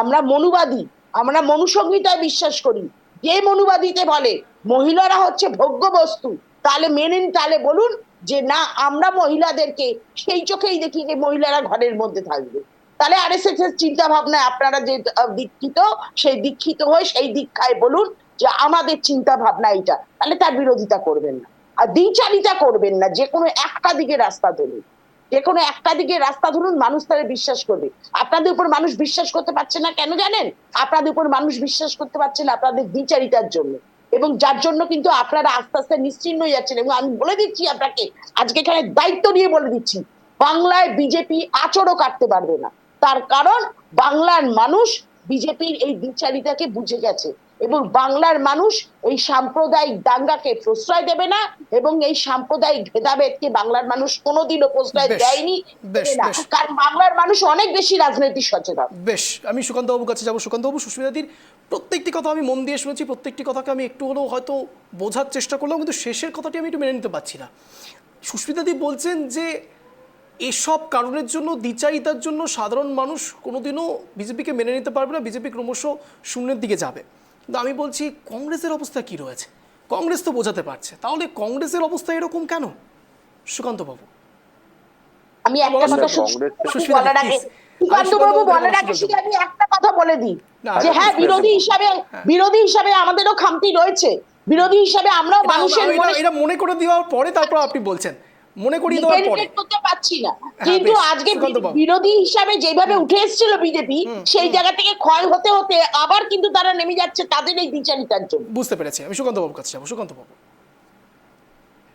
আমরা মনুবাদী, আমরা মনুসংহিতায় বিশ্বাস করি, যে মনুবাদীতে বলে মহিলারা হচ্ছে ভোগ্য বস্তু, তাহলে মেনেন, তাহলে বলুন যে না আমরা মহিলাদেরকে সেই চোখেই দেখি যে মহিলারা ঘরের মধ্যে থাকবে। তাহলে আরএসএস এর চিন্তা ভাবনায় আপনারা যে দীক্ষিত, সেই দীক্ষিত হয়ে সেই দীক্ষায় বলুন যে আমাদের চিন্তা ভাবনা এটা, তাহলে তার বিরোধিতা করবেন না আর দ্বিচারিতা করবেন না। যে কোনো একটা দিকে রাস্তা ধরুন, যে কোনো একটা দিকে রাস্তা ধরুন, মানুষ তারা বিশ্বাস করবে। আপনাদের উপর মানুষ বিশ্বাস করতে পারছে না কেন জানেন? আপনাদের উপর মানুষ বিশ্বাস করতে পারছে না আপনাদের দ্বিচারিতার জন্য, এবং যার জন্য কিন্তু আপনারা আস্তে আস্তে নিশ্চিহ্ন হয়ে যাচ্ছেন। এবং আমি বলে দিচ্ছি আপনাকে, আজকে এখানে দায়িত্ব নিয়ে বলে দিচ্ছি, বাংলায় বিজেপি আঁচড়ও কাটতে পারবে না। তার কারণ বাংলার মানুষ বিজেপির এই দ্বিচারিতাকে বুঝে গেছে, এবং বাংলার মানুষ এই সাম্প্রদায়িক দাঙ্গাকে প্রশ্রয় দেবে না, এবং এই সাম্প্রদায়িক ভেদাভেদকে বাংলার মানুষ কোনোদিনও প্রশ্রয় দেয়নি, কারণ বাংলার মানুষ অনেক বেশি রাজনৈতিক সচেতন। বেশ, আমি সুকান্ত বাবুর কাছে যাবো। সুকান্ত বাবু, সুস্মিতাদির প্রত্যেকটি কথা আমি মন দিয়ে শুনেছি, প্রত্যেকটি কথাকে আমি একটু হলেও হয়তো বোঝার চেষ্টা করলাম, কিন্তু শেষের কথাটি আমি একটু মেনে নিতে পারছি না। সুস্মিতাদি বলছেন যে এসব কারণের জন্য, দ্বিচারিতার জন্য সাধারণ মানুষ কোনোদিনও বিজেপিকে মেনে নিতে পারবে না, বিজেপি ক্রমশ শূন্যের দিকে যাবে। কিন্তু আমি বলছি কংগ্রেসের অবস্থা কি রয়েছে? কংগ্রেস তো বোঝাতে পারছে, তাহলে কংগ্রেসের অবস্থা এরকম কেন? সুকান্ত বাবু, আমি একটা কথা বলার আগে, সুকান্ত বাবু বলার আগে শুধু আমি একটা কথা বলে দিই যে হ্যাঁ, বিরোধী হিসাবে আমাদেরও খামতি রয়েছে, বিরোধী হিসাবে আমরাও মানুষের এটা মনে করে দেওয়ার পরে তারপর আপনি বলছেন মনে করিয়ে দেওয়ার পরে করতে পারছি না, কিন্তু আজকে বিরোধী হিসাবে যেভাবে উঠে এসেছিল বিজেপি, সেই জায়গা থেকে ক্ষয় হতে হতে আবার কিন্তু তারা নেমে যাচ্ছে তাদের এই দ্বিচারিতার জন্য। বুঝতে পেরেছি। আমি সুকান্ত বাবুর কাছে যাবো। সুকান্ত বাবু,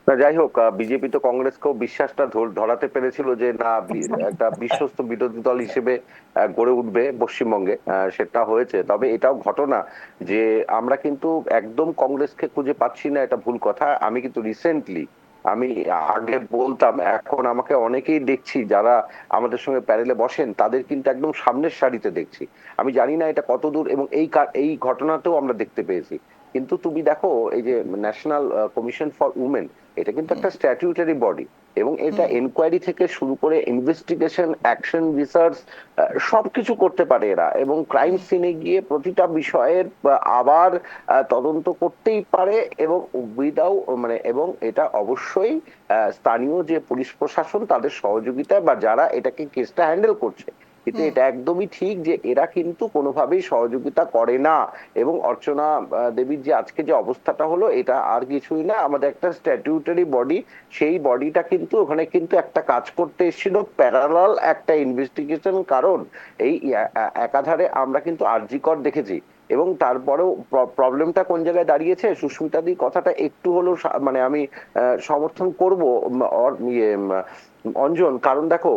না, যাই হোক, বিজেপি তো কংগ্রেসকেও বিশ্বাসটা ধরাতে পেরেছিল যে না, একটা বিশ্বস্ত বিরোধী দল হিসেবে গড়ে উঠবে পশ্চিমবঙ্গে, সেটা হয়েছে। তবে এটাও ঘটনা যে আমরা কিন্তু একদম কংগ্রেসকে খুঁজে পাচ্ছি না, এটা ভুল কথা। আমি কিন্তু রিসেন্টলি, আমি আগে বলতাম, এখন আমাকে অনেকেই দেখছি যারা আমাদের সঙ্গে প্যানেলে বসেন, তাদের কিন্তু একদম সামনের সারিতে দেখছি। আমি জানি না এটা কতদূর, এবং এই ঘটনাতেও আমরা দেখতে পেয়েছি। কিন্তু তুমি দেখো, এই যে ন্যাশনাল কমিশন ফর উমেন, এটা কিন্তু একটা স্ট্যাটিউটারি বডি, এবং এটা এনকোয়ারি থেকে শুরু করে ইনভেস্টিগেশন, অ্যাকশন, রিসার্চ সবকিছু করতে পারে এরা, এবং ক্রাইম সিনে গিয়ে প্রতিটা বিষয়ের আবার তদন্ত করতেই পারে, এবং উইদাউট এবং এটা অবশ্যই স্থানীয় যে পুলিশ প্রশাসন তাদের সহযোগিতায়, বা যারা এটাকে কেসটা হ্যান্ডেল করছে। কিন্তু এটা একদমই ঠিক যে এরা কিন্তু কোনোভাবেই সহযোগিতা করে না। এবং অর্চনা দেবীর যে আজকে যে অবস্থাটা হলো, এটা আর কিছুই না, আমাদের একটা স্ট্যাটিউটারি বডি, সেই বডিটা কিন্তু ওখানে কিন্তু একটা কাজ করতে এসেছিল, প্যারালাল একটা ইনভেস্টিগেশন। কারণ এই একাধারে আমরা কিন্তু আরজিকর দেখেছি, এবং তারপরেও প্রবলেমটা কোন জায়গায় দাঁড়িয়েছে, সুস্মিতাদি কথাটা একটু হলেও আমি সমর্থন করব অঞ্জন। কারণ দেখো,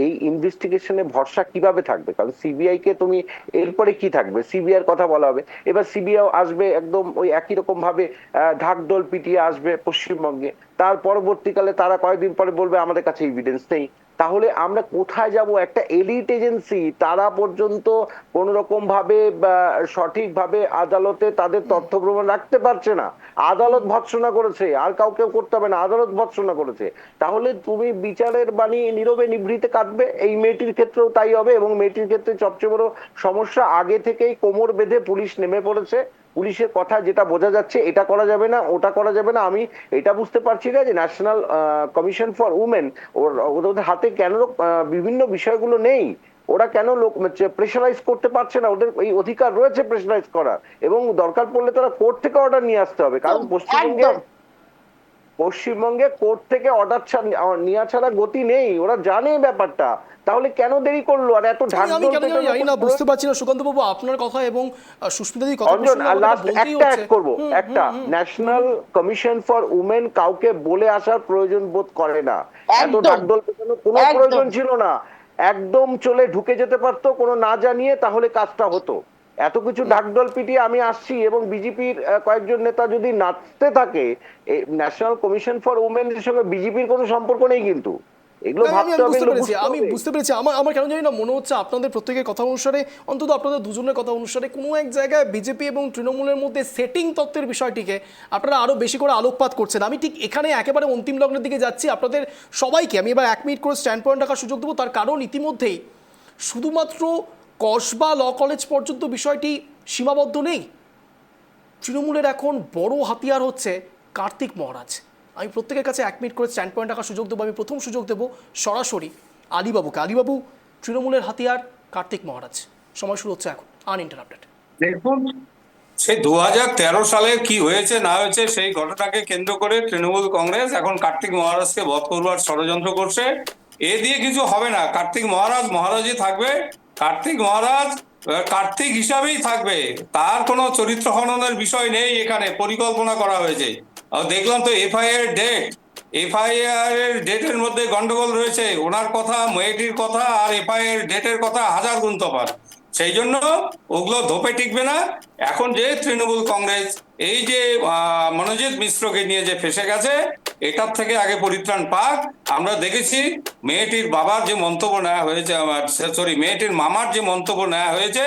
এই ইনভেস্টিগেশনে ভরসা কিভাবে থাকবে? কারণ সিবিআই কে তুমি এরপরে কি থাকবে, সিবিআই এর কথা বলা হবে, এবার সিবিআই আসবে একদম ওই একই রকম ভাবে ঢাকঢোল পিটিয়ে আসবে পশ্চিমবঙ্গে। তার পরবর্তীকালে তারা কয়েকদিন পরে বলবে আমাদের কাছে এভিডেন্স নেই। তাহলে আমরা কোথায় যাব? একটা এলিট এজেন্সি, তারা পর্যন্ত কোন রকম ভাবে সঠিকভাবে আদালতে তাদের তথ্য প্রমাণ রাখতে পারছে না। আদালত ভৎসনা করেছে, আর কাউকে করতে হবে না, আদালত ভৎসনা করেছে। তাহলে তুমি বিচারের বাণী নীরবে নিভৃতে কাটবে। এই মেয়েটির ক্ষেত্রেও তাই হবে, এবং মেয়েটির ক্ষেত্রে সবচেয়ে বড় সমস্যা, আগে থেকেই কোমর বেঁধে পুলিশ নেমে পড়েছে। পুলিশের কথা যেটা বোঝা যাচ্ছে, এটা করা যাবে না, ওটা করা যাবে না। আমি এটা বুঝতে পারছি না যে ন্যাশনাল কমিশন ফর উমেন, ওদের হাতে কেন বিভিন্ন বিষয়গুলো নেই, ওরা কেন প্রেশারাইজ করতে পারছে না? ওদের এই অধিকার রয়েছে প্রেশারাইজ করার, এবং দরকার পড়লে তারা কোর্ট থেকে অর্ডার নিয়ে আসতে হবে। কারণ পশ্চিমবঙ্গে কোর্ট থেকে অর্ডার নেওয়া ছাড়া গতি নেই, ওরা জানে ব্যাপারটা। তাহলে কেন দেরি করলো? আর এত জানি না, বুঝতে পারছি না সুকান্ত বাবু আপনার কথা এবং সুস্মিতাদির কথা। একটা ন্যাশনাল কমিশন ফর উমেন কাউকে বলে আসার প্রয়োজন বোধ করে না, এত ঢাকঢোল পেছানো কোনো প্রয়োজন ছিল না। একদম চলে ঢুকে যেতে পারতো কোনো না জানিয়ে, তাহলে কাজটা হতো। এত কিছু ঢাকঢোল পিটিয়ে আমি আসছি, এবং বিজেপির কয়েকজন নেতা যদি নাচতে থাকে, ন্যাশনাল কমিশন ফর উমেনের সঙ্গে বিজেপির কোনো সম্পর্ক নেই। কিন্তু এগুলো ভাবতে হবে, আমি বুঝতে পেরেছি। আমার কেন জানি না মনে হচ্ছে আপনাদের প্রত্যেকের কথা অনুসারে, অন্তত আপনাদের দুজনের কথা অনুসারে, কোনো এক জায়গায় বিজেপি এবং তৃণমূলের মধ্যে সেটিং তত্ত্বের বিষয়টিকে আপনারা আরো বেশি করে আলোকপাত করছেন। আমি ঠিক এখানে একেবারে অন্তিম লগ্নের দিকে যাচ্ছি। আপনাদের সবাইকে আমি এবার 1 মিনিট করে স্ট্যান্ড পয়েন্ট রাখার সুযোগ দেবো, তার কারণ ইতিমধ্যেই শুধুমাত্র কসবা ল কলেজ পর্যন্ত বিষয়টি সীমাবদ্ধ নেই। তৃণমূলের এখন বড় হাতিয়ার হচ্ছে কার্তিক মহারাজ। আমি প্রত্যেকের কাছে 1 মিনিট করে স্ট্যান্ড পয়েন্ট রাখার সুযোগ দেবো। আমি প্রথম সুযোগ দেবো সরাসরি আলীবাবুকে। আলীবাবু, তৃণমূলের হাতিয়ার কার্তিক মহারাজ, সময় শুরু হচ্ছে এখন, আনইন্টারাপ্টেড। দেখুন, সে 2013 সালে কি হয়েছে না হয়েছে সেই ঘটনাকে কেন্দ্র করে তৃণমূল কংগ্রেস এখন কার্তিক মহারাজকে বধ করবার ষড়যন্ত্র করছে। এ দিয়ে কিছু হবে না। কার্তিক মহারাজ মহারাজই থাকবে। কার্তিক মহারাজ কার্তিক হিসাবেই থাকবে। তার কোনো চরিত্র হননের বিষয় নেই, এখানে পরিকল্পনা করা হয়েছে। দেখলাম তো এফআইআর এর ডেটের মধ্যে গন্ডগোল রয়েছে। ওনার কথা, মেয়েটির কথা আর এফআইআর ডেটের কথা 1000 গুণ তফাৎ। সেই জন্য ওগুলো ধোপে টিকবে না। এখন যে তৃণমূল কংগ্রেস এই যে মনোজিৎ মিশ্রকে নিয়ে যে ফেসে গেছে, এটার থেকে আগে পরিত্রাণ পাক। আমরা দেখেছি মেয়েটির বাবার যে মন্তব্য নেওয়া হয়েছে, মেয়েটির মামার যে মন্তব্য নেওয়া হয়েছে,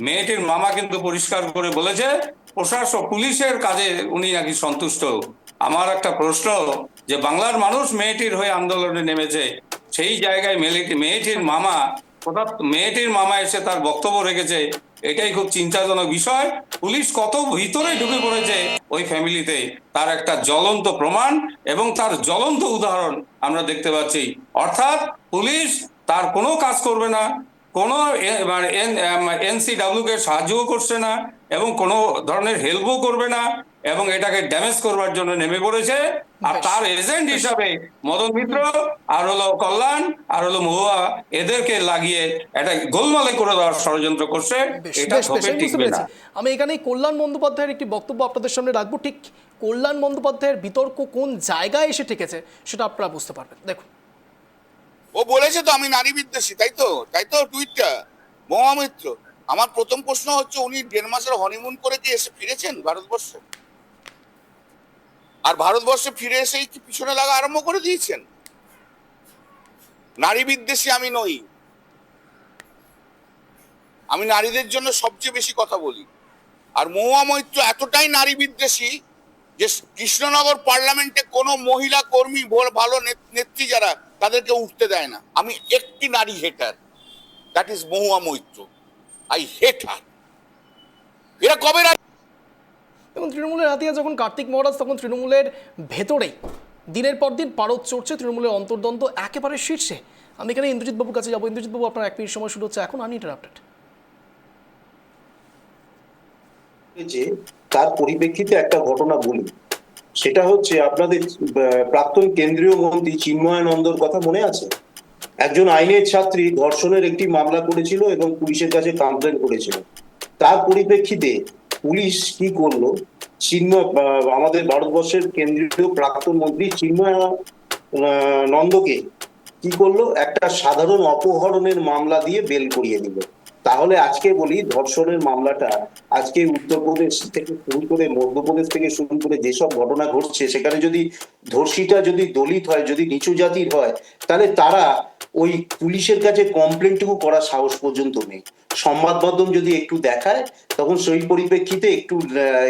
মেয়েটির মামা কিন্তু পরিষ্কার করে বলেছে প্রশাসন পুলিশের কাজে উনি নাকি সন্তুষ্ট। আমার একটা প্রশ্ন, যে বাংলার মানুষ মেয়েটির হয়ে আন্দোলনে নেমেছে, সেই জায়গায় মেয়েটির মামা এসে তার বক্তব্য রেখেছে, এটাই খুব চিন্তাজনক বিষয়। পুলিশ কত ভিতরে ঢুকে পড়েছে ওই ফ্যামিলিতে, তার একটা জ্বলন্ত প্রমাণ এবং তার জ্বলন্ত উদাহরণ আমরা দেখতে পাচ্ছি। অর্থাৎ পুলিশ তার কোনো কাজ করবে না, কোনো এনসিডব্লিউ কে সাহায্যও করছে না, এবং কোনো ধরনের হেল্পও করবে না, এবং এটাকে ড্যামেজ করবার জন্য নেমে পড়েছে। আর তার এজেন্ট হিসাবে মদন মিত্র আর হলো কল্যাণ আর হলো মহুয়া, এদেরকে লাগিয়ে একটা গোলমালে করে দেওয়ার ষড়যন্ত্র করছে। এটা হবে ঠিক না। আমি এখানে কল্যাণ বন্দ্যোপাধ্যায়ের একটি বক্তব্য আপনাদের সামনে রাখবো। ঠিক কল্যাণ বন্দ্যোপাধ্যায়ের বিতর্ক কোন জায়গায় এসে ঠেকেছে সেটা আপনারা বুঝতে পারবেন। দেখুন, ও বলেছে তো আমি নারী বিদ্বেষী, তাই তো টুইটটা মহামিত্র। আমার প্রথম প্রশ্ন হচ্ছে, উনি 1.5 মাসের হনিমুন করে কি এসে ফিরেছেন ভারতবর্ষে? আর ভারতবর্ষে ফিরে এসেই কি পিছনে লাগা আরম্ভ করে দিয়েছেন? নারী বিদ্বেষী আমি নই, আমি নারীদের জন্য সবচেয়ে বেশি কথা বলি। আর মহুয়া মৈত্র এতটাই নারী বিদ্বেষী যে কৃষ্ণনগর পার্লামেন্টে কোনো মহিলা কর্মী ভালো নেত্রী যারা, তাদেরকে উঠতে দেয় না। আমি একটি নারী hater, that is Mahua Moitra. I hate her. এরা কবে এবং তৃণমূলের হাতিয়া যখন কার্তিক মহারাজ, তখন তৃণমূলের ভেতরেই দিনের পর দিন পারদ চড়ছে, তৃণমূলের অন্তর্দ্বন্দ্ব একেবারে শীর্ষে। আমি এখানে ইন্দ্রজিৎ বাবুর কাছে যাবো। ইন্দ্রজিৎ বাবু, আপনার 1 মিনিট সময় শুরু হচ্ছে এখন, আনইন্টারাপ্টেড। যে তার পরিপ্রেক্ষিতে একটা ঘটনা বলি, সেটা হচ্ছে আপনাদের প্রাক্তন কেন্দ্রীয় মন্ত্রী চিন্ময়ানন্দর কথা মনে আছে? একজন আইনের ছাত্রী ধর্ষণের একটি মামলা করেছিল এবং পুলিশের কাছে কমপ্লেন করেছিল। তার পরিপ্রেক্ষিতে পুলিশ কি করলো, আমাদের ভারতবর্ষের কেন্দ্রীয় প্রাক্তন মন্ত্রী চিন্ময়ানন্দকে কি করলো, একটা সাধারণ অপহরণের মামলা দিয়ে বেল করিয়ে দিল। তাহলে আজকে বলি, ধর্ষণের মামলাটা আজকে উত্তরপ্রদেশ থেকে শুরু করে মধ্যপ্রদেশ থেকে শুরু করে যেসব ঘটনা ঘটছে, সেখানে যদি ধর্ষিতা যদি দলিত হয়, যদি নিচু জাতির হয়, তাহলে তারা ওই পুলিশের কাছে কমপ্লেনটুকু করার সাহস পর্যন্ত নেই। সংবাদ মাধ্যম যদি একটু দেখায়, তখন সেই পরিপ্রেক্ষিতে একটু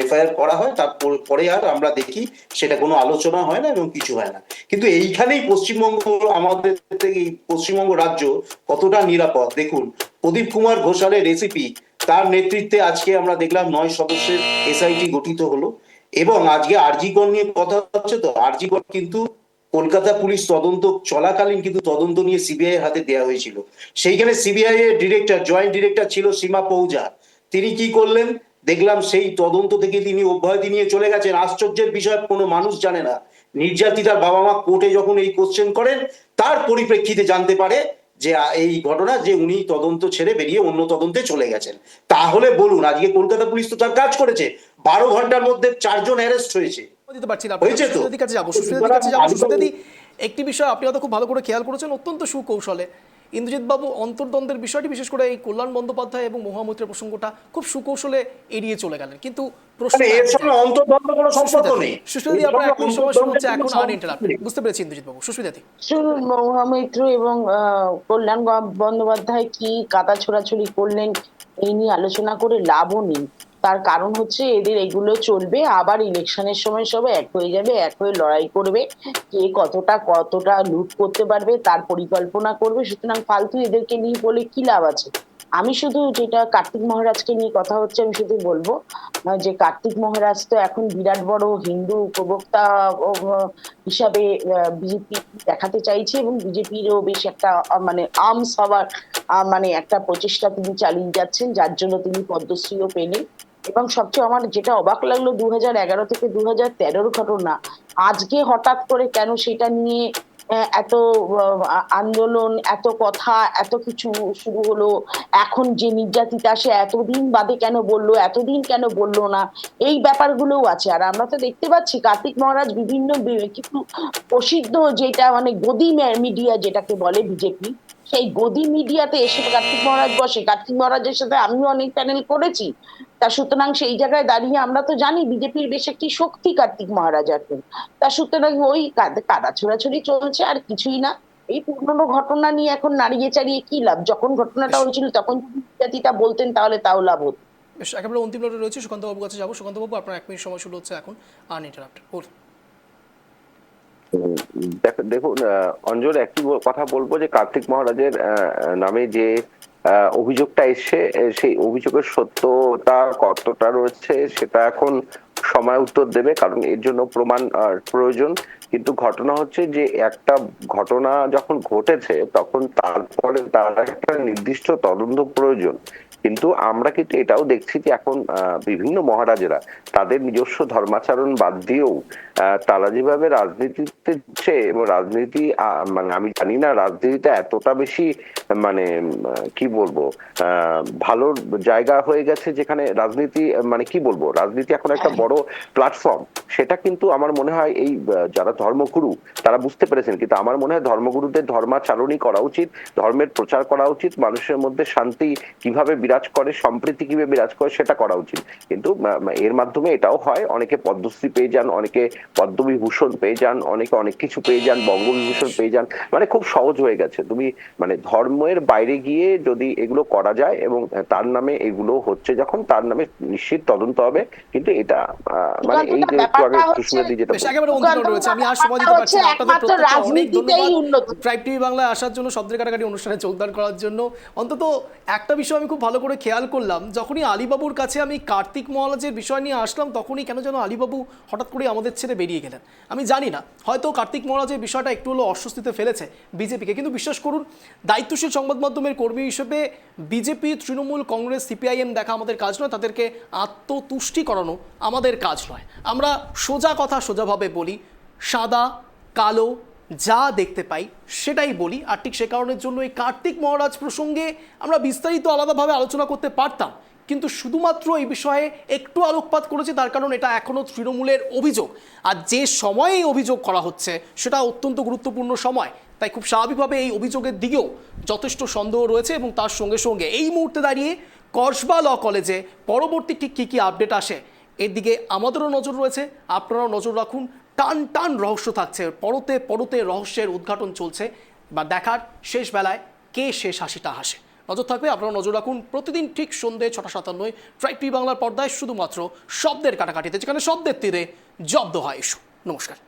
এফআইআর করা হয়, তারপরে আর আমরা দেখি সেটা কোনো আলোচনা হয় না এবং কিছু হয় না। কিন্তু এইখানেই পশ্চিমবঙ্গ, আমাদের থেকে পশ্চিমবঙ্গ রাজ্য কতটা নিরাপদ দেখুন। প্রদীপ কুমার ঘোষালের রেসিপি, তার নেতৃত্বে আজকে আমরা দেখলাম 9 সদস্যের এসআইটি গঠিত হলো। এবং আজকে আরজিকর নিয়ে কথা হচ্ছে, তো আরজিকর কিন্তু কলকাতা পুলিশ তদন্ত চলাকালীন কিন্তু তদন্ত নিয়ে সিবিআই হাতে দেওয়া হয়েছিল। সেইখানে সিবিআই এর ডিরেক্টর, জয়েন্ট ডিরেক্টর ছিল সীমা পৌজা। তিনি কি করলেন দেখলাম, সেই তদন্ত থেকে তিনি অব্যাহতি নিয়ে চলে গেছেন। আশ্চর্যের বিষয়, কোনো মানুষ জানে না নির্যাতিতার বাবা মা কোর্টে যখন এই কোশ্চেন করেন, তার পরিপ্রেক্ষিতে জানতে পারে যে এই ঘটনা, যে উনি তদন্ত ছেড়ে বেরিয়ে অন্য তদন্তে চলে গেছেন। তাহলে বলুন, আজকে কলকাতা পুলিশ তো তার কাজ করেছে, 12 ঘন্টার মধ্যে 4 জন অ্যারেস্ট হয়েছে। দিতে পারছি না, হয়েছে তো? সুস্মিতাদির কাছে যাবো। সুস্মিতাদি, একটি বিষয় আপনি হয়তো খুব ভালো করে খেয়াল করেছেন, অত্যন্ত সুকৌশলে ইন্দ্রজিৎ বাবু অন্তর্দ্বন্দ্বের বিষয়টি, বিশেষ করে এই কল্যাণ বন্দ্যোপাধ্যায় এবং মহুয়া মৈত্রের প্রসঙ্গটা খুব সুকৌশলে এড়িয়ে চলে গেলেন। কিন্তু এর সঙ্গে অন্তর্দ্বন্দ্ব কোনো সম্পর্ক নেই। সুস্মিতাদি, আপনার 1 মিনিট সময় শুরু হচ্ছে এখন, আনইন্টারাপ্টেড। বুঝতে পেরেছি ইন্দ্রজিৎ বাবু। সুস্মিতাদি, শুনুন, মহুয়া মৈত্র এবং কল্যাণ বন্দ্যোপাধ্যায় কি কাদা ছোড়াছুড়ি করলেন এই নিয়ে আলোচনা করে লাভও নেই। তার কারণ হচ্ছে এদের এগুলো চলবে, আবার ইলেকশনের সময় সব এক হয়ে যাবে, এক হয়ে লড়াই করবে, কে কতটা লুট করতে পারবে তার পরিকল্পনা করবে। সুতরাং ফালতু এদেরকে নিয়ে বলে কি লাভ আছে? আমি শুধু, যেটা কার্তিক মহারাজকে নিয়ে কথা হচ্ছে, আমি শুধু বলবো যে কার্তিক মহারাজ তো এখন বিরাট বড় হিন্দু প্রবক্তা হিসাবে বিজেপি দেখাতে চাইছে, এবং বিজেপিরও বেশ একটা মানে আর্মস হওয়ার মানে একটা প্রচেষ্টা তিনি চালিয়ে যাচ্ছেন, যার জন্য তিনি পদ্মশ্রীও পেলেন। এবং সবচেয়ে আমার যেটা অবাক লাগলো, 2011 থেকে 2013 ঘটনা, আজকে হঠাৎ করে কেন সেটা নিয়ে এত আন্দোলন, এত কথা, এত কিছু শুরু হলো? এখন যে নির্যাতিতা সে এতদিন বাদে কেন বললো, এতদিন কেন বললো না, এই ব্যাপারগুলোও আছে। আর আমরা তো দেখতে পাচ্ছি কার্তিক মহারাজ বিভিন্ন কিছু প্রসিদ্ধ, যেটা মানে গদি মিডিয়া যেটাকে বলে বিজেপি, সেই গদি মিডিয়াতে এসে কার্তিক মহারাজ বসে। কার্তিক মহারাজের সাথে আমিও অনেক প্যানেল করেছি। তা সুতরাং সেই জায়গায় দাঁড়িয়ে আমরা তো জানি বিজেপির বেশ একটি শক্তি কার্তিক মহারাজ এখন। তা সুতরাং ওই কাদা ছোড়াছড়ি চলছে, আর কিছুই না। এই পুরনো ঘটনা নিয়ে এখন নাড়িয়ে চাড়িয়ে কি লাভ? যখন ঘটনাটা হয়েছিল তখন জাতিটা বলতেন, তাহলে তাও লাভ হতো। বেশ, একেবারে অন্তিম লটে রয়েছে, সুকান্ত বাবুর কাছে যাবো। সুকান্ত বাবু, আপনার 1 মিনিট সময় শুরু হচ্ছে এখন, আনইন্টারাপ্টেড। দেখুন অঞ্জল, একটি কথা বলবো যে কার্তিক মহারাজের নামে যে অভিযোগটা এসছে, সেই অভিযোগের সত্যতা কতটা রয়েছে সেটা এখন সময় উত্তর দেবে, কারণ এর জন্য প্রমাণ প্রয়োজন। কিন্তু ঘটনা হচ্ছে যে একটা ঘটনা যখন ঘটেছে তখন তারপরে তার একটা নির্দিষ্ট তদন্ত প্রয়োজন। কিন্তু আমরা কিন্তু এটাও দেখছি যে এখন বিভিন্ন মহারাজেরা তাদের নিজস্ব ধর্মাচরণ বাদ দিয়েও তারা যেভাবে রাজনীতিতে এবং রাজনীতি মানে আমি জানি না রাজনীতিটা এতটা বেশি মানে কি বলবো ভালো জায়গা হয়ে গেছে যেখানে রাজনীতি মানে কি বলবো রাজনীতি এখন একটা বড় প্ল্যাটফর্ম, সেটা কিন্তু আমার মনে হয় এই যারা ধর্মগুরু তারা বুঝতে পেরেছেন। কিন্তু আমার মনে হয় ধর্মগুরুদের ধর্মাচরণই করা উচিত, ধর্মের প্রচার করা উচিত, মানুষের মধ্যে শান্তি কিভাবে বিরাজ করে, সম্প্রীতি কিভাবে বিরাজ করে সেটা করা উচিত। কিন্তু এর মাধ্যমে এটাও হয় অনেকে পদ্মশ্রী পেয়ে যান, অনেকে পদ্মবিভূষণ পেয়ে যান, অনেকে অনেক কিছু পেয়ে যান, বঙ্গবিভূষণ পেয়ে যান, মানে খুব সহজ হয়ে গেছে। তুমি মানে ধর্মের বাইরে গিয়ে যদি এগুলো করা যায় এবং তার নামে এগুলো হচ্ছে যখন তার নামে নিশ্চিত তদন্ত হবে। কিন্তু এটা মানে এই যে একটু আগে কৃষ্ণদি যেটা বেশ একেবারে অন্তর্গত রয়েছে, আমি আর সময় দিতে পারছি না। আপনাদের প্রত্যেককে অনেক ধন্যবাদ ট্রাইব টিভি বাংলায় আসার জন্য, শব্দের কাটাকাটি অনুষ্ঠানে যোগদান করার জন্য। অন্তত একটা বিষয় আমি খুব ভালো করে খেয়াল করলাম, যখনই আলীবাবুর কাছে আমি কার্তিক মহারাজের বিষয় নিয়ে আসলাম তখনই কেন যেন আলীবাবু হঠাৎ করে আমাদের ছেড়ে বেরিয়ে গেলেন। আমি জানি না, হয়তো কার্তিক মহারাজের বিষয়টা একটু হলো অস্বস্তিতে ফেলেছে বিজেপিকে, কিন্তু বিশ্বাস করুন দায়িত্বশীল সংবাদ মাধ্যমের কর্মী হিসেবে বিজেপি, তৃণমূল, কংগ্রেস, সিপিআইএম দেখা আমাদের কাজ নয়, তাদেরকে আত্মতুষ্টি করানো আমাদের কাজ নয়। আমরা সোজা কথা সোজাভাবে বলি, সাদা কালো যা দেখতে পাই সেটাই বলি। আর ঠিক সে কারণের জন্য এই কার্তিক মহারাজ প্রসঙ্গে আমরা বিস্তারিত আলাদাভাবে আলোচনা করতে পারতাম, কিন্তু শুধুমাত্র এই বিষয়ে একটু আলোকপাত করেছি তার কারণ এটা এখনও তৃণমূলের অভিযোগ, আর যে সময়ে এই অভিযোগ করা হচ্ছে সেটা অত্যন্ত গুরুত্বপূর্ণ সময়। তাই খুব স্বাভাবিকভাবে এই অভিযোগের দিকেও যথেষ্ট সন্দেহ রয়েছে এবং তার সঙ্গে সঙ্গে এই মুহূর্তে দাঁড়িয়ে কসবা ল কলেজে পরবর্তী ঠিক কী কী আপডেট আসে এর দিকে আমাদেরও নজর রয়েছে, আপনারাও নজর রাখুন। টান টান রহস্য থাকছে, পরতে পরতে রহস্যের উদ্ঘাটন চলছে, বা দেখার শেষ বেলায় কে শেষ হাসিটা হাসে। নজর থাকবে, আপনারা নজর রাখুন প্রতিদিন ঠিক সন্ধ্যে 6:57 ট্রাইব টিভি বাংলার পর্দায়, শুধুমাত্র শব্দের কাটাকাটিতে, যেখানে শব্দের তীরে জব্দ হয় ইস্যু। নমস্কার।